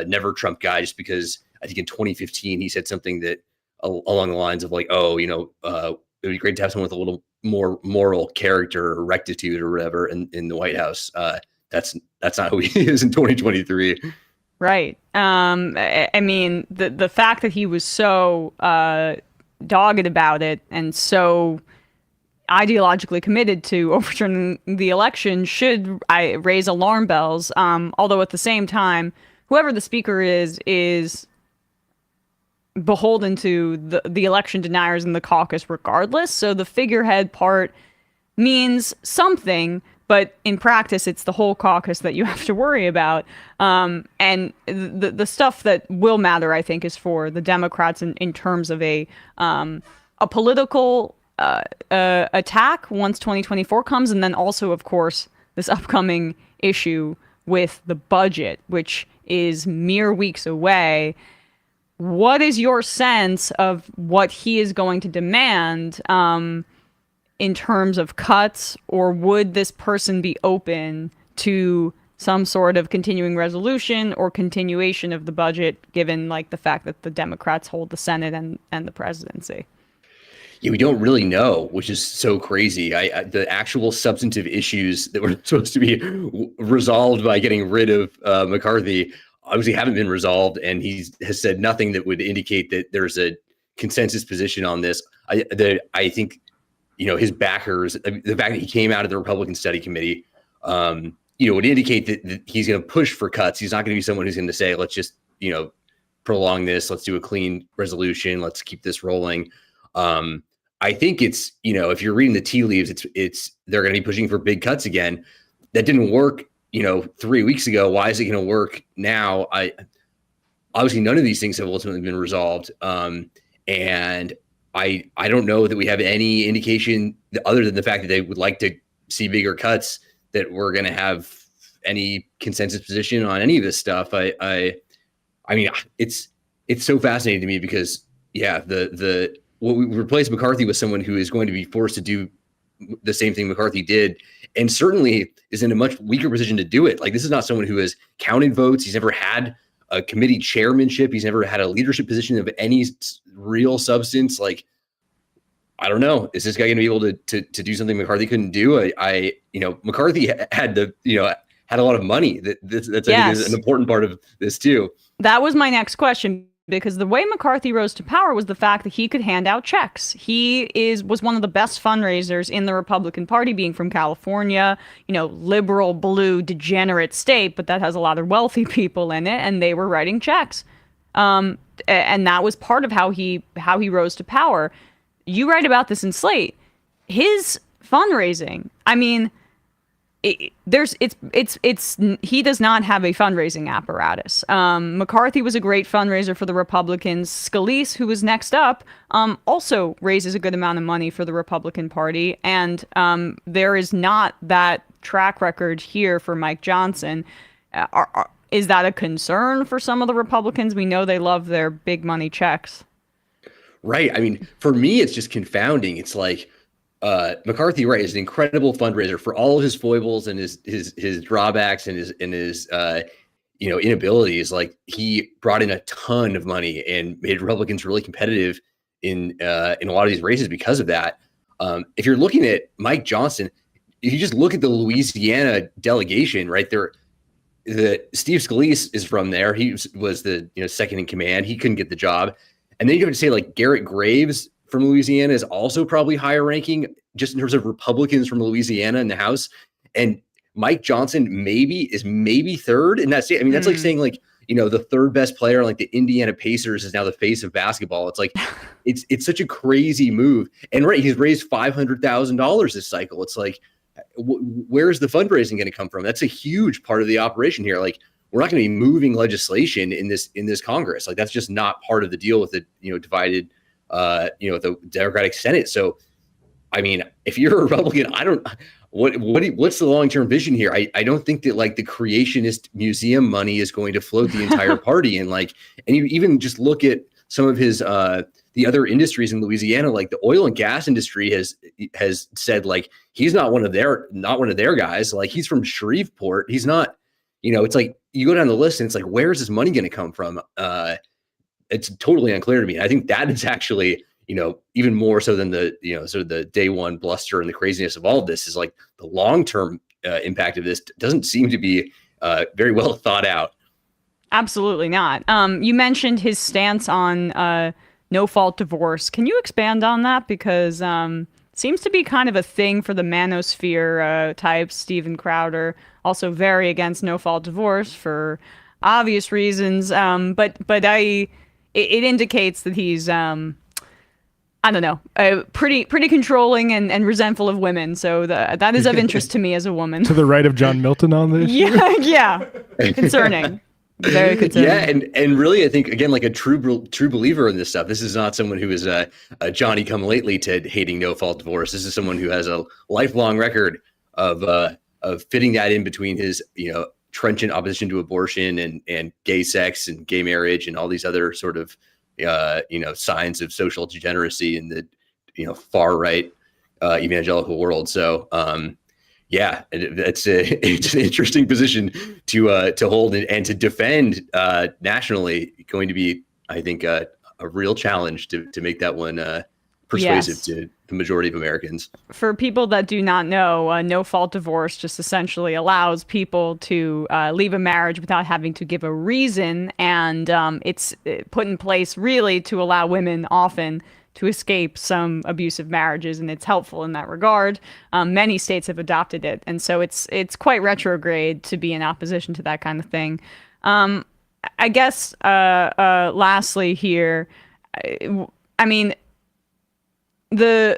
never Trump guy, just because I think in 2015 he said something that along the lines of like, oh, it would be great to have someone with a little more moral character or rectitude or whatever in the White House. That's not who he is in 2023. Right. I mean, the fact that he was so dogged about it and so ideologically committed to overturning the election should raise alarm bells. Although at the same time, whoever the speaker is beholden to the election deniers in the caucus regardless. So the figurehead part means something, but in practice, it's the whole caucus that you have to worry about. And the stuff that will matter, I think, is for the Democrats in terms of a political attack once 2024 comes. And then also, of course, this upcoming issue with the budget, which is mere weeks away. What is your sense of what he is going to demand in terms of cuts, or would this person be open to some sort of continuing resolution or continuation of the budget, given like the fact that the Democrats hold the Senate and the presidency? Yeah, we don't really know, which is so crazy. The actual substantive issues that were supposed to be resolved by getting rid of McCarthy obviously haven't been resolved, and he has said nothing that would indicate that there's a consensus position on this. I think, his backers, the fact that he came out of the Republican Study Committee, would indicate that he's going to push for cuts. He's not going to be someone who's going to say, let's just, prolong this. Let's do a clean resolution. Let's keep this rolling. I think it's, if you're reading the tea leaves, it's they're going to be pushing for big cuts again. That didn't work, 3 weeks ago. Why is it going to work now? Obviously none of these things have ultimately been resolved. And I don't know that we have any indication other than the fact that they would like to see bigger cuts that we're going to have any consensus position on any of this stuff. I mean, it's so fascinating to me because what we replace McCarthy with someone who is going to be forced to do the same thing McCarthy did, and certainly is in a much weaker position to do it. Like, this is not someone who has counted votes. He's never had a committee chairmanship. He's never had a leadership position of any real substance. Like, I don't know. Is this guy going to be able to do something McCarthy couldn't do? McCarthy had had a lot of money. That's I think is an important part of this too. That was my next question, because the way McCarthy rose to power was the fact that he could hand out checks. He was one of the best fundraisers in the Republican Party, being from California, liberal, blue, degenerate state, but that has a lot of wealthy people in it, and they were writing checks. And that was part of how he rose to power. You write about this in Slate. His fundraising, I mean, he does not have a fundraising apparatus. McCarthy was a great fundraiser for the Republicans. Scalise, who was next up, also raises a good amount of money for the Republican Party. And there is not that track record here for Mike Johnson. Is that a concern for some of the Republicans? We know they love their big money checks. Right. I mean, for me, it's just confounding. It's like, McCarthy, right, is an incredible fundraiser for all of his foibles and his drawbacks and his inabilities. Like, he brought in a ton of money and made Republicans really competitive in a lot of these races because of that. If you're looking at Mike Johnson, if you just look at the Louisiana delegation right there, Steve Scalise is from there. He was the second in command. He couldn't get the job. And then you have to say, like, Garrett Graves from Louisiana is also probably higher ranking just in terms of Republicans from Louisiana in the House. And Mike Johnson is maybe third in that state. I mean, that's like saying, like, the third best player, like the Indiana Pacers, is now the face of basketball. It's like, it's such a crazy move. And he's raised $500,000 this cycle. It's like, where's the fundraising going to come from? That's a huge part of the operation here. Like, we're not going to be moving legislation in this Congress. Like, that's just not part of the deal with the divided the Democratic Senate. So, I mean, if you're a Republican, what's the long-term vision here? I don't think that, like, the creationist museum money is going to float the entire party. And you even just look at some of his the other industries in Louisiana, like the oil and gas industry has said, like, he's not one of their guys. Like, he's from Shreveport. He's not, it's like you go down the list and it's like, where's this money going to come from? It's totally unclear to me. I think that is actually, even more so than the, sort of the day one bluster and the craziness of all of this, is like the long-term impact of this doesn't seem to be very well thought out. Absolutely not. You mentioned his stance on no-fault divorce. Can you expand on that? Because seems to be kind of a thing for the manosphere types. Steven Crowder also very against no-fault divorce for obvious reasons. But it indicates that he's I don't know, pretty controlling and resentful of women. So that is of interest to me as a woman. To the right of John Milton on this. Yeah. Concerning. Very concerning. Yeah, and really, I think, again, like a true believer in this stuff. This is not someone who is a Johnny come lately to hating no fault divorce. This is someone who has a lifelong record of fitting that in between his trenchant opposition to abortion and gay sex and gay marriage and all these other sort of signs of social degeneracy in the far right evangelical world. So yeah, it's an interesting position to hold and to defend nationally. Going to be, I think, a real challenge to make that one persuasive to the majority of Americans. For people that do not know, no-fault divorce just essentially allows people to leave a marriage without having to give a reason, and it's put in place really to allow women often to escape some abusive marriages, and it's helpful in that regard. Many states have adopted it, and so it's quite retrograde to be in opposition to that kind of thing. I guess lastly here, I mean, the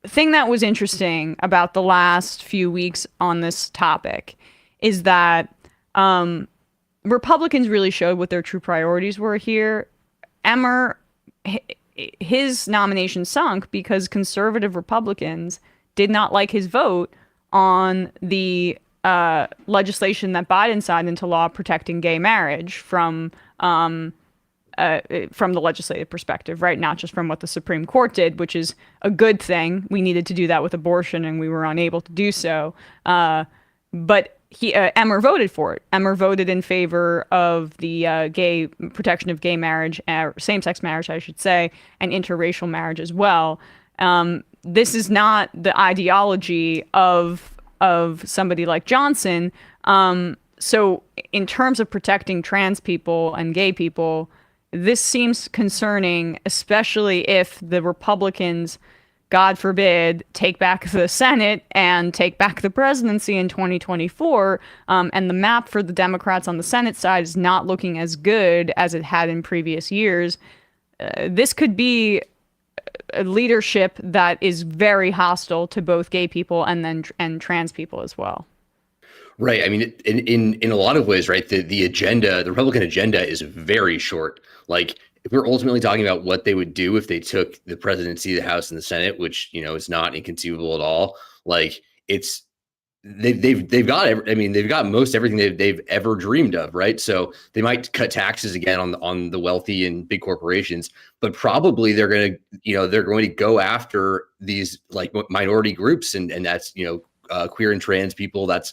thing that was interesting about the last few weeks on this topic is that Republicans really showed what their true priorities were here. Emmer, his nomination sunk because conservative Republicans did not like his vote on the legislation that Biden signed into law protecting gay marriage from the legislative perspective, right? Not just from what the Supreme Court did, which is a good thing. We needed to do that with abortion, and we were unable to do so. But Emmer voted for it. Emmer voted in favor of the gay protection of gay marriage, same-sex marriage, I should say, and interracial marriage as well. This is not the ideology of somebody like Johnson. So in terms of protecting trans people and gay people, this seems concerning, especially if the Republicans, God forbid, take back the Senate and take back the presidency in 2024, and the map for the Democrats on the Senate side is not looking as good as it had in previous years. This could be a leadership that is very hostile to both gay people and trans people as well. Right. I mean, in a lot of ways, right, the agenda, the Republican agenda is very short. Like, if we're ultimately talking about what they would do if they took the presidency, the House, and the Senate, which is not inconceivable at all. Like, they've got most everything they've ever dreamed of, right? So they might cut taxes again on the wealthy and big corporations, but probably they're going to go after these like minority groups, and that's queer and trans people. That's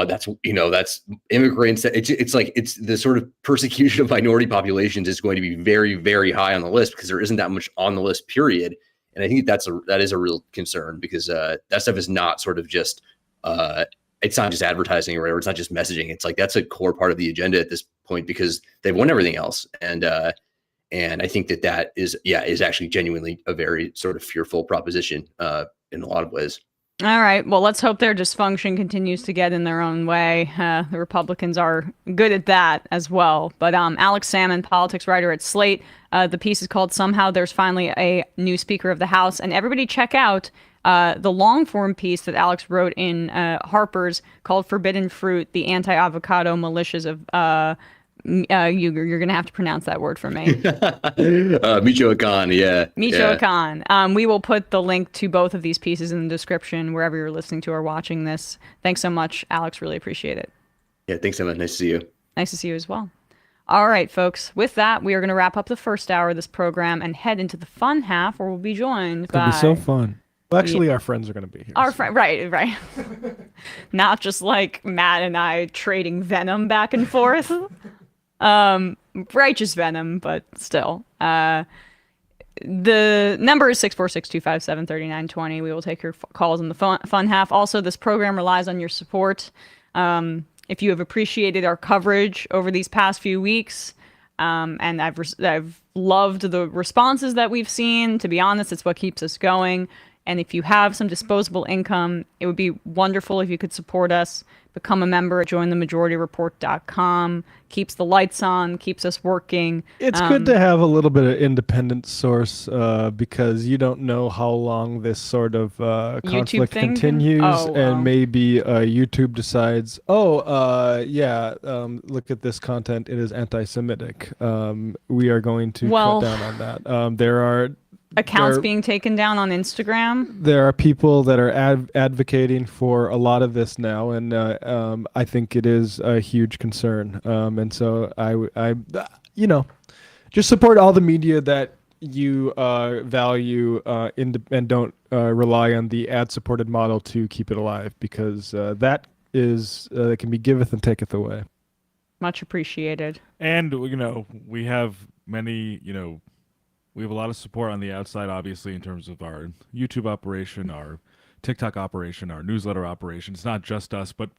that's immigrants. It's the sort of persecution of minority populations is going to be very, very high on the list because there isn't that much on the list, period. And I think that is a real concern because that stuff is not sort of just it's not just advertising or whatever. It's not just messaging. It's like that's a core part of the agenda at this point because they've won everything else. And I think that is actually genuinely a very sort of fearful proposition in a lot of ways. All right. Well, let's hope their dysfunction continues to get in their own way. The Republicans are good at that as well. But Alex Sammon, politics writer at Slate, the piece is called "Somehow There's Finally a New Speaker of the House." And everybody check out the long form piece that Alex wrote in Harper's called "Forbidden Fruit: The Anti-Avocado Militias of..." You're going to have to pronounce that word for me. Michoacán, yeah. Michoacán. Yeah. We will put the link to both of these pieces in the description wherever you're listening to or watching this. Thanks so much, Alex. Really appreciate it. Yeah, thanks so much. Nice to see you. Nice to see you as well. All right, folks. With that, we are going to wrap up the first hour of this program and head into the fun half where we'll be joined by... It'll be so fun. Well, actually, our friends are going to be here. Our friend, right. Not just like Matt and I trading venom back and forth. Righteous venom, but still. The number is 646-257-3920. We will take your calls in the fun half. Also, this program relies on your support. If you have appreciated our coverage over these past few weeks, and I've loved the responses that we've seen. To be honest, it's what keeps us going. And if you have some disposable income, it would be wonderful if you could support us. Become a member at jointhemajorityreport.com. Keeps the lights on, keeps us working. It's good to have a little bit of independent source because you don't know how long this sort of conflict continues. And maybe YouTube decides, look at this content. It is anti-Semitic. We are going to cut down on that. There are accounts being taken down on Instagram. There are people that are advocating for a lot of this now, and I think it is a huge concern. And so I just support all the media that you value and don't rely on the ad-supported model to keep it alive, because that can be giveth and taketh away. Much appreciated. And we have many we have a lot of support on the outside, obviously, in terms of our YouTube operation, our TikTok operation, our newsletter operation. It's not just us, but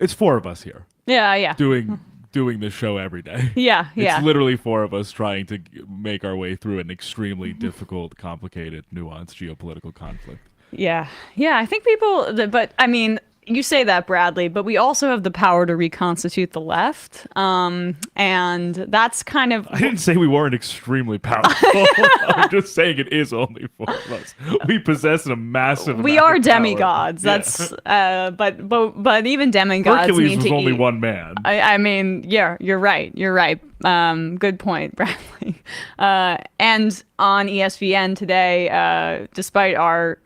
it's four of us here. Yeah. Doing this show every day. Yeah. It's literally four of us trying to make our way through an extremely difficult, complicated, nuanced geopolitical conflict. Yeah. I think but I mean, you say that, Bradley, but we also have the power to reconstitute the left. And that's kind of... I didn't say we weren't extremely powerful. I'm just saying it is only four of us. We possess a massive We are demigods. Power. That's... But even demigods Hercules need was to only eat. One man. I mean, yeah, you're right. Good point, Bradley. And on ESPN today, despite our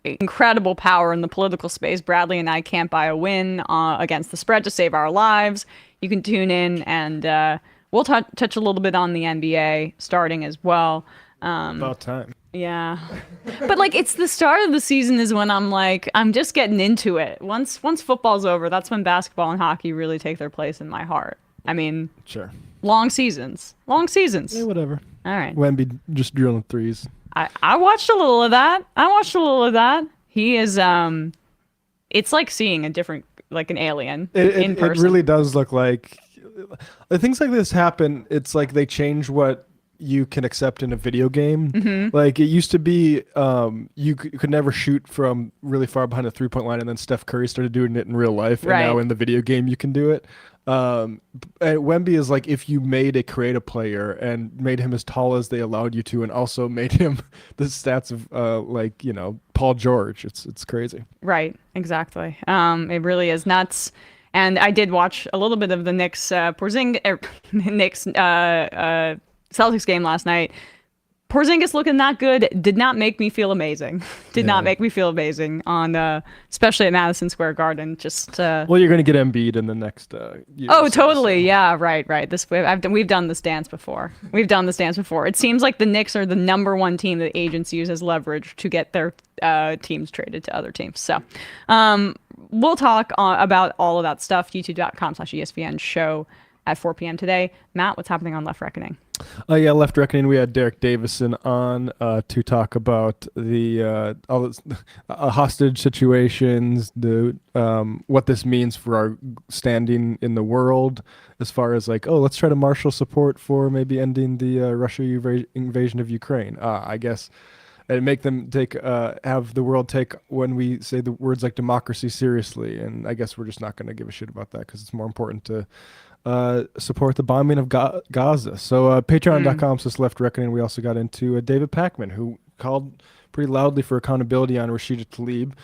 incredible power in the political space, Bradley and I can't buy a win against the spread to save our lives. You can tune in, and we'll touch a little bit on the NBA starting as well. About time. Yeah. But it's the start of the season is when I'm just getting into it. Once football's over, that's when basketball and hockey really take their place in my heart. I mean, sure. Long seasons. Yeah, whatever. All right. Wemby just drilling threes. I watched a little of that. He is, it's like seeing a different, like an alien in person. It really does look like, things like this happen. It's like they change what you can accept in a video game. Mm-hmm. Like it used to be, you could never shoot from really far behind the 3-point line, and then Steph Curry started doing it in real life. Right. And now in the video game, you can do it. And Wemby is like if you made a creative player and made him as tall as they allowed you to, and also made him the stats of Paul George. It's crazy. Right, exactly. It really is nuts. And I did watch a little bit of the Knicks Celtics game last night. Porzingis looking that good did not make me feel amazing. Not make me feel amazing on, especially at Madison Square Garden. Just well, you're going to get Embiid in the next. Year totally. So. Yeah, right. We've done this dance before. It seems like the Knicks are the number one team that agents use as leverage to get their teams traded to other teams. So, we'll talk about all of that stuff. youtube.com/ESPN show at 4 p.m. today. Matt, what's happening on Left Reckoning? Yeah, Left Reckoning. We had Derek Davison on to talk about the all this, hostage situations, the what this means for our standing in the world, as far as like, let's try to marshal support for maybe ending the Russia invasion of Ukraine. I guess, and make them have the world take when we say the words like democracy seriously. And I guess we're just not going to give a shit about that because it's more important to support the bombing of Gaza. So patreon.com/Left Reckoning. We also got into David Pakman, who called pretty loudly for accountability on Rashida Tlaib.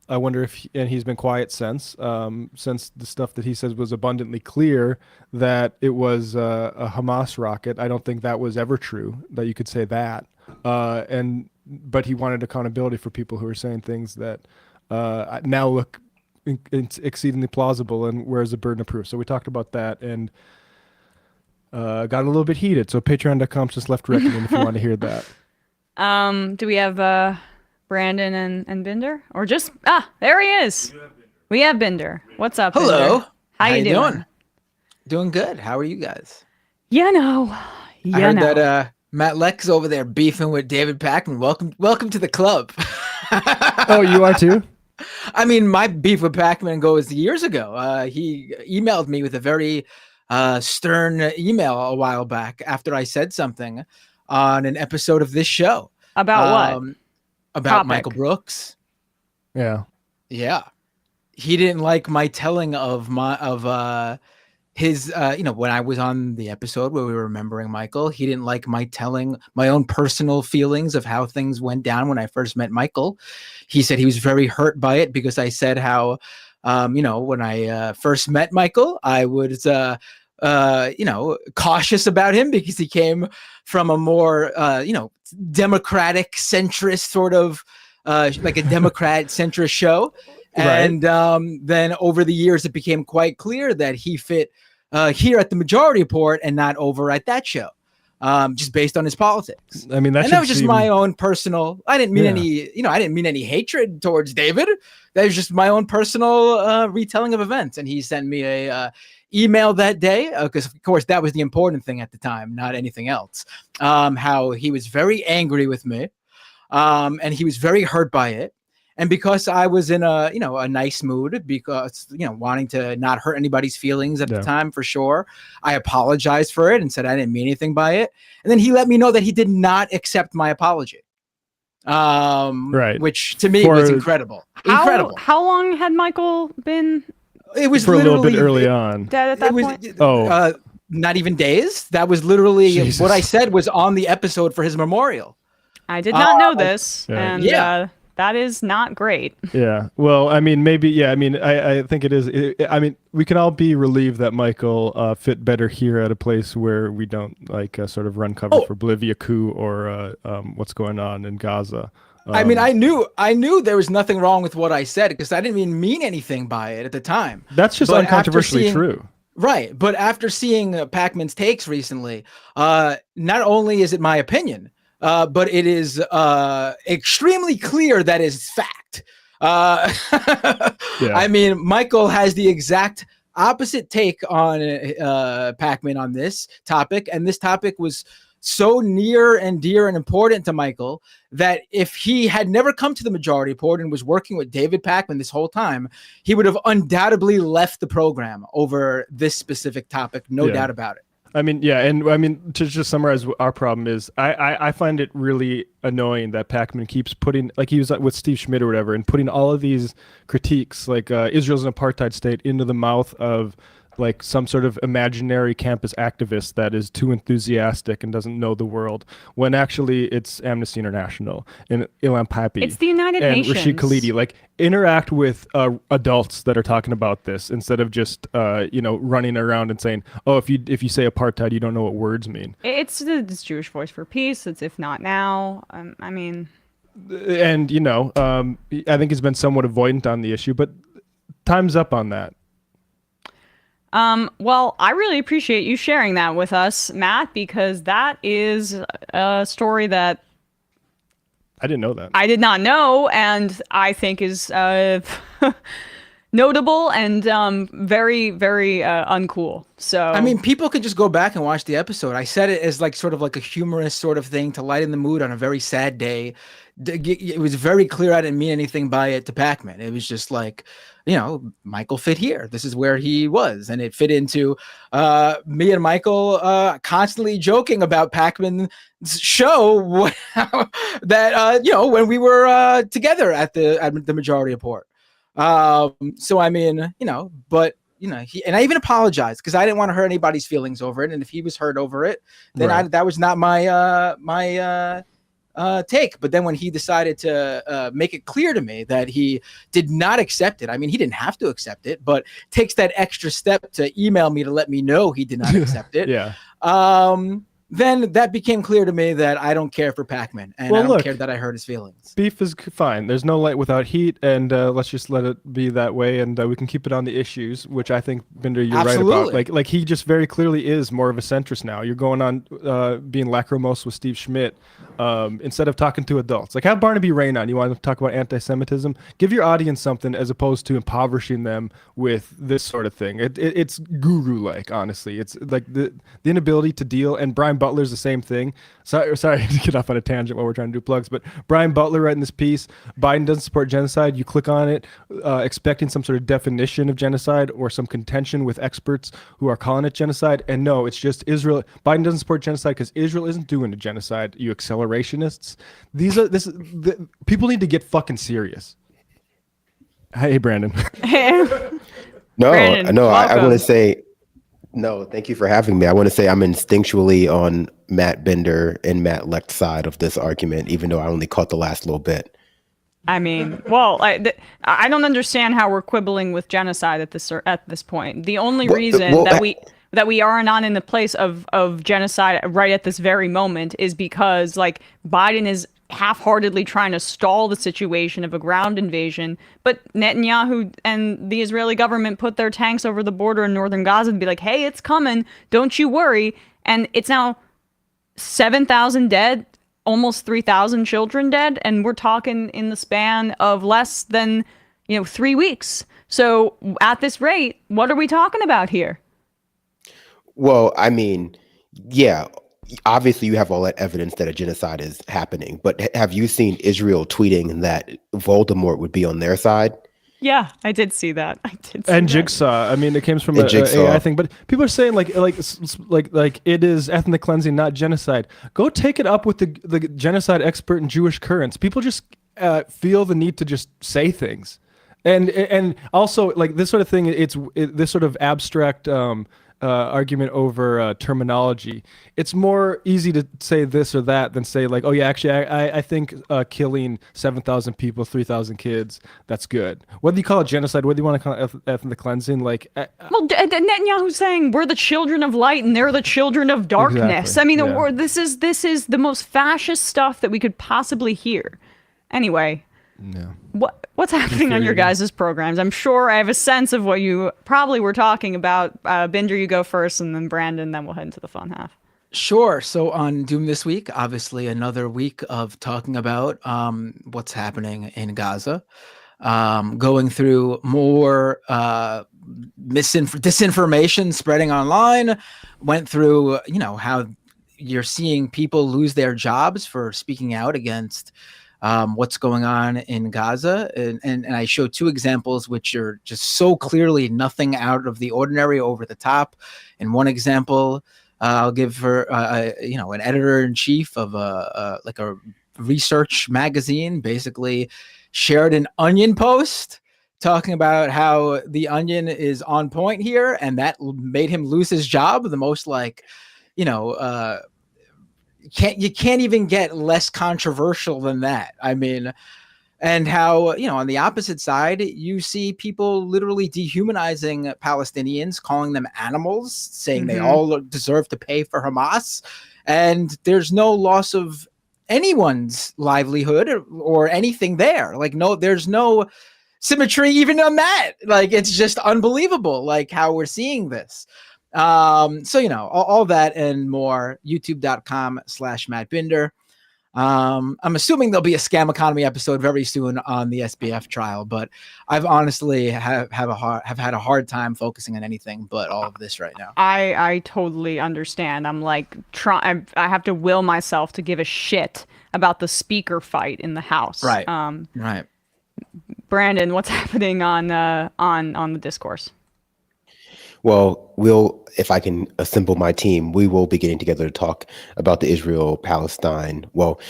I wonder if and he's been quiet since the stuff that he says was abundantly clear that it was a Hamas rocket. I don't think that was ever true, that you could say that. But he wanted accountability for people who are saying things that now look exceedingly plausible and where's the burden of proof. So we talked about that and got a little bit heated. So patreon.com/Left Reckoning if you want to hear that. Do we have Brandon and Binder, or just there he is? We have Binder. What's up? Hello. Binder? How you doing? Doing good. How are you guys? I heard that Matt Leck's over there beefing with David Pakman. Welcome to the club. Oh, you are too? I mean, my beef with Pakman goes years ago. He emailed me with a very stern email a while back after I said something on an episode of this show. About what? About Topic. Michael Brooks. Yeah. Yeah. He didn't like my telling of his, when I was on the episode where we were remembering Michael, he didn't like my telling my own personal feelings of how things went down when I first met Michael. He said he was very hurt by it because I said how, when I first met Michael, I was, cautious about him because he came from a more, democratic centrist sort of, like a Democrat centrist show. And then over the years, it became quite clear that he fit here at the Majority Report and not over at that show, just based on his politics. I mean, that was just my own personal. I didn't mean I didn't mean any hatred towards David. That was just my own personal retelling of events. And he sent me a email that day because, of course, that was the important thing at the time, not anything else. How he was very angry with me, and he was very hurt by it. And because I was in a nice mood, because, wanting to not hurt anybody's feelings at the time, for sure, I apologized for it and said I didn't mean anything by it. And then he let me know that he did not accept my apology. Which to me was incredible. Incredible. How long had Michael been? It was for a little bit early on. Dead at that point? Not even days. That was literally Jesus. What I said was on the episode for his memorial. I did not know this. And yeah. That is not great. Yeah. Well, I mean, maybe, yeah. I mean, I think it is. I mean, we can all be relieved that Michael fit better here at a place where we don't sort of run cover for Bolivia coup or what's going on in Gaza. I mean, I knew there was nothing wrong with what I said because I didn't even mean anything by it at the time. That's just uncontroversially true. Right. But after seeing Pakman's takes recently, not only is it my opinion, but it is extremely clear that is fact. I mean, Michael has the exact opposite take on Pakman on this topic, and this topic was so near and dear and important to Michael that if he had never come to the Majority Report and was working with David Pakman this whole time, he would have undoubtedly left the program over this specific topic, no doubt about it. I mean, yeah, and I mean, to just summarize, our problem is I find it really annoying that Pakman keeps putting, like he was with Steve Schmidt or whatever, and putting all of these critiques, like Israel's an apartheid state, into the mouth of like some sort of imaginary campus activist that is too enthusiastic and doesn't know the world, when actually it's Amnesty International and Ilham Papi. It's the United and Nations. Rashid Khalidi. Like, interact with adults that are talking about this instead of just running around and saying, oh, if you say apartheid, you don't know what words mean. It's the Jewish Voice for Peace. It's If Not Now. I mean, and I think he's been somewhat avoidant on the issue, but time's up on that. Well, I really appreciate you sharing that with us, Matt, because that is a story that I didn't know that. I did not know, and I think is notable and very, very uncool. So I mean, people could just go back and watch the episode. I said it as like sort of like a humorous sort of thing to lighten the mood on a very sad day. It was very clear I didn't mean anything by it to Pac-Man. It was just like, you know, Michael fit here. This is where he was, and it fit into me and Michael constantly joking about Pac-Man's show that you know, when we were together at the Majority Report. So I mean, you know, but you know, and I even apologized because I didn't want to hurt anybody's feelings over it, and if he was hurt over it, then that was not my take. But then when he decided to make it clear to me that he did not accept it, I mean, he didn't have to accept it, but takes that extra step to email me to let me know he did not accept it. Yeah. Then that became clear to me that I don't care for Pac-Man, and I don't care that I hurt his feelings. Beef is fine. There's no light without heat, and let's just let it be that way, and we can keep it on the issues, which I think, Binder, you're Absolutely. right about. Like he just very clearly is more of a centrist now. You're going on being lachrymose with Steve Schmidt instead of talking to adults. Like, have Barnaby Rain on. You want to talk about anti-Semitism? Give your audience something as opposed to impoverishing them with this sort of thing. It's guru-like, honestly. It's like the inability to deal, and Brian Butler's the same thing. Sorry to get off on a tangent while we're trying to do plugs, but Brian Butler writing this piece, Biden doesn't support genocide. You click on it expecting some sort of definition of genocide or some contention with experts who are calling it genocide. And no, it's just Israel. Biden doesn't support genocide because Israel isn't doing a genocide, you accelerationists. People need to get fucking serious. Hey, Brandon. Brandon, I want to say, no, thank you for having me. I want to say I'm instinctually on Matt Bender and Matt Lecht's side of this argument, even though I only caught the last little bit. I mean, well, I don't understand how we're quibbling with genocide at this point. The only reason that we are not in the place of genocide right at this very moment is because, like, Biden is half-heartedly trying to stall the situation of a ground invasion, but Netanyahu and the Israeli government put their tanks over the border in northern Gaza and be like, hey, it's coming, don't you worry. And it's now 7,000 dead, almost 3,000 children dead, and we're talking in the span of less than 3 weeks. So at this rate, what are we talking about here? Well, I mean, yeah, obviously you have all that evidence that a genocide is happening, but have you seen Israel tweeting that Voldemort would be on their side? Yeah, I did see that. And Jigsaw. I mean, it came from an AI thing, but people are saying like it is ethnic cleansing, not genocide. Go take it up with the genocide expert in Jewish currents. People just feel the need to just say things, and also like this sort of thing. This sort of abstract argument over terminology. It's more easy to say this or that than say like, oh yeah, actually I think killing 7,000 people, 3,000 kids, that's good. Whether you call it genocide, whether you want to call it ethnic cleansing, like well, Netanyahu's saying we're the children of light and they're the children of darkness. Exactly. I mean, this is the most fascist stuff that we could possibly hear. Anyway. No. What's happening on your guys' programs? I'm sure I have a sense of what you probably were talking about. Binder, you go first, and then Brandon, then we'll head into the fun half. Sure. So on Doom this week, obviously another week of talking about what's happening in Gaza, going through more disinformation spreading online, went through, how you're seeing people lose their jobs for speaking out against what's going on in Gaza. And I show two examples which are just so clearly nothing out of the ordinary, over the top. In one example, I'll give her, an editor-in-chief of a research magazine basically shared an Onion post talking about how the Onion is on point here, and that made him lose his job. The most you can't even get less controversial than that. I mean, and how, on the opposite side, you see people literally dehumanizing Palestinians, calling them animals, saying they all deserve to pay for Hamas. And there's no loss of anyone's livelihood or anything there. Like, no, there's no symmetry even on that. Like, it's just unbelievable, like how we're seeing this. So all that and more, youtube.com/Matt Binder. I'm assuming there'll be a scam economy episode very soon on the SBF trial, but I've honestly have had a hard time focusing on anything but all of this right now. I totally understand. I'm like I have to will myself to give a shit about the speaker fight in the House. Right. Right. Brandon, what's happening on the discourse? Well, if I can assemble my team, we will be getting together to talk about the Israel-Palestine. Well,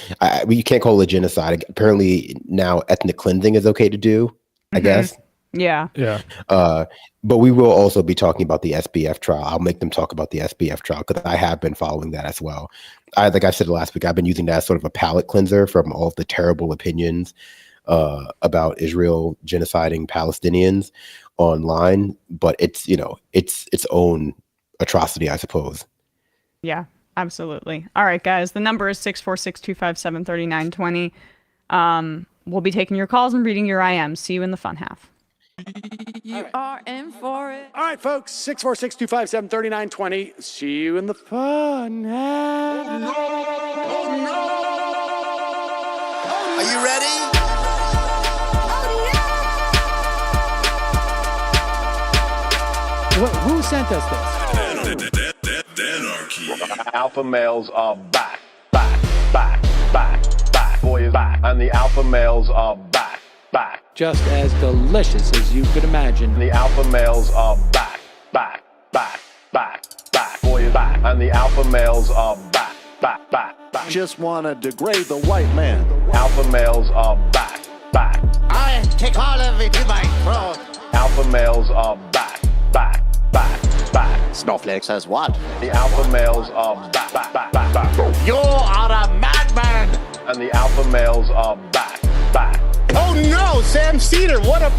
you can't call it genocide. Apparently now ethnic cleansing is okay to do, I guess. Yeah. Yeah. But we will also be talking about the SBF trial. I'll make them talk about the SBF trial because I have been following that as well. Like I said last week, I've been using that as sort of a palate cleanser from all of the terrible opinions about Israel genociding Palestinians online, but it's its own atrocity, I suppose. Yeah, absolutely. All right, guys, the number is 646-257-3920. We'll be taking your calls and reading your IMs. See you in the fun half. You are in for it. All right, folks, 646-257-3920. See you in the fun half. Are you ready? Who sent us this? Anarchy. Alpha males are back. Boy is back. And the alpha males are back. Just as delicious as you could imagine. The alpha males are back. Boy is back. And the alpha males are back. Just want to degrade the white man. Alpha males are back. I take all of it in my throat. Alpha males are back. Snowflake says what? The alpha males are back. You are a madman. And the alpha males are back. Oh no, Sam Seder! What a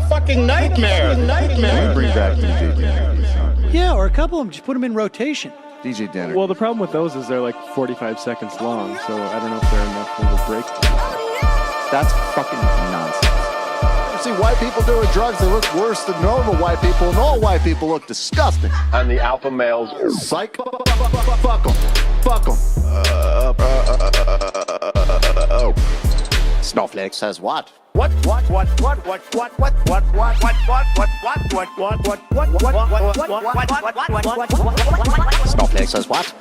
fucking nightmare! Bring back DJ Danner. Yeah, or a couple of them. Just put them in rotation. DJ Danner. Well, the problem with those is they're like 45 seconds long, so I don't know if they're enough of a break. That's fucking nonsense. See white people doing drugs, they look worse than normal white people, and all white people look disgusting. And the alpha males, psych, fuck them. Snowflake says what? Snowflake says what?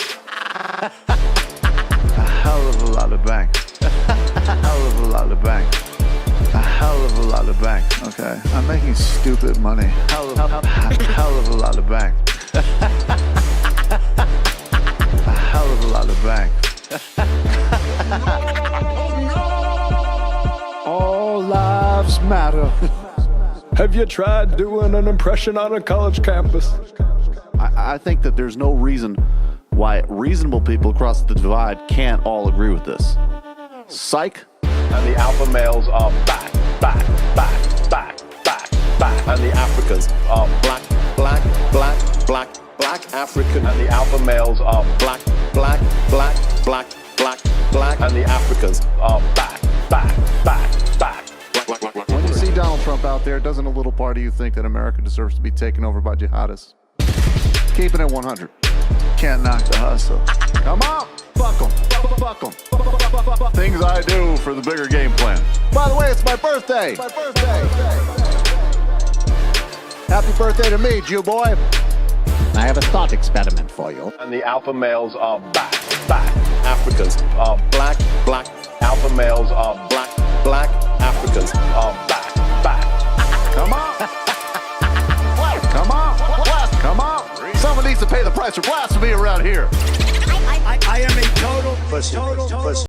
A hell of a lot of bank. A hell of a lot of bank. A hell of a lot of bank. Okay, I'm making stupid money. Hell of a lot of bank. A hell of a lot of bank. All lives matter. Have you tried doing an impression on a college campus? I think that there's no reason why reasonable people across the divide can't all agree with this. Psych. And the alpha males are back. And the Africans are black African. And the alpha males are black. And the Africans are back. When you see Donald Trump out there, doesn't a little part of you think that America deserves to be taken over by jihadists? Keeping it 100. Can't knock the hustle. Come on, fuck them. Things I do for the bigger game plan. By the way, it's my birthday. Happy birthday to me, Jew boy. I have a thought experiment for you. And the alpha males are back. Africans are black. Alpha males are black. Africans are back. Come on. Come on. Someone needs to pay the price for blasphemy around here. I am a total pussy.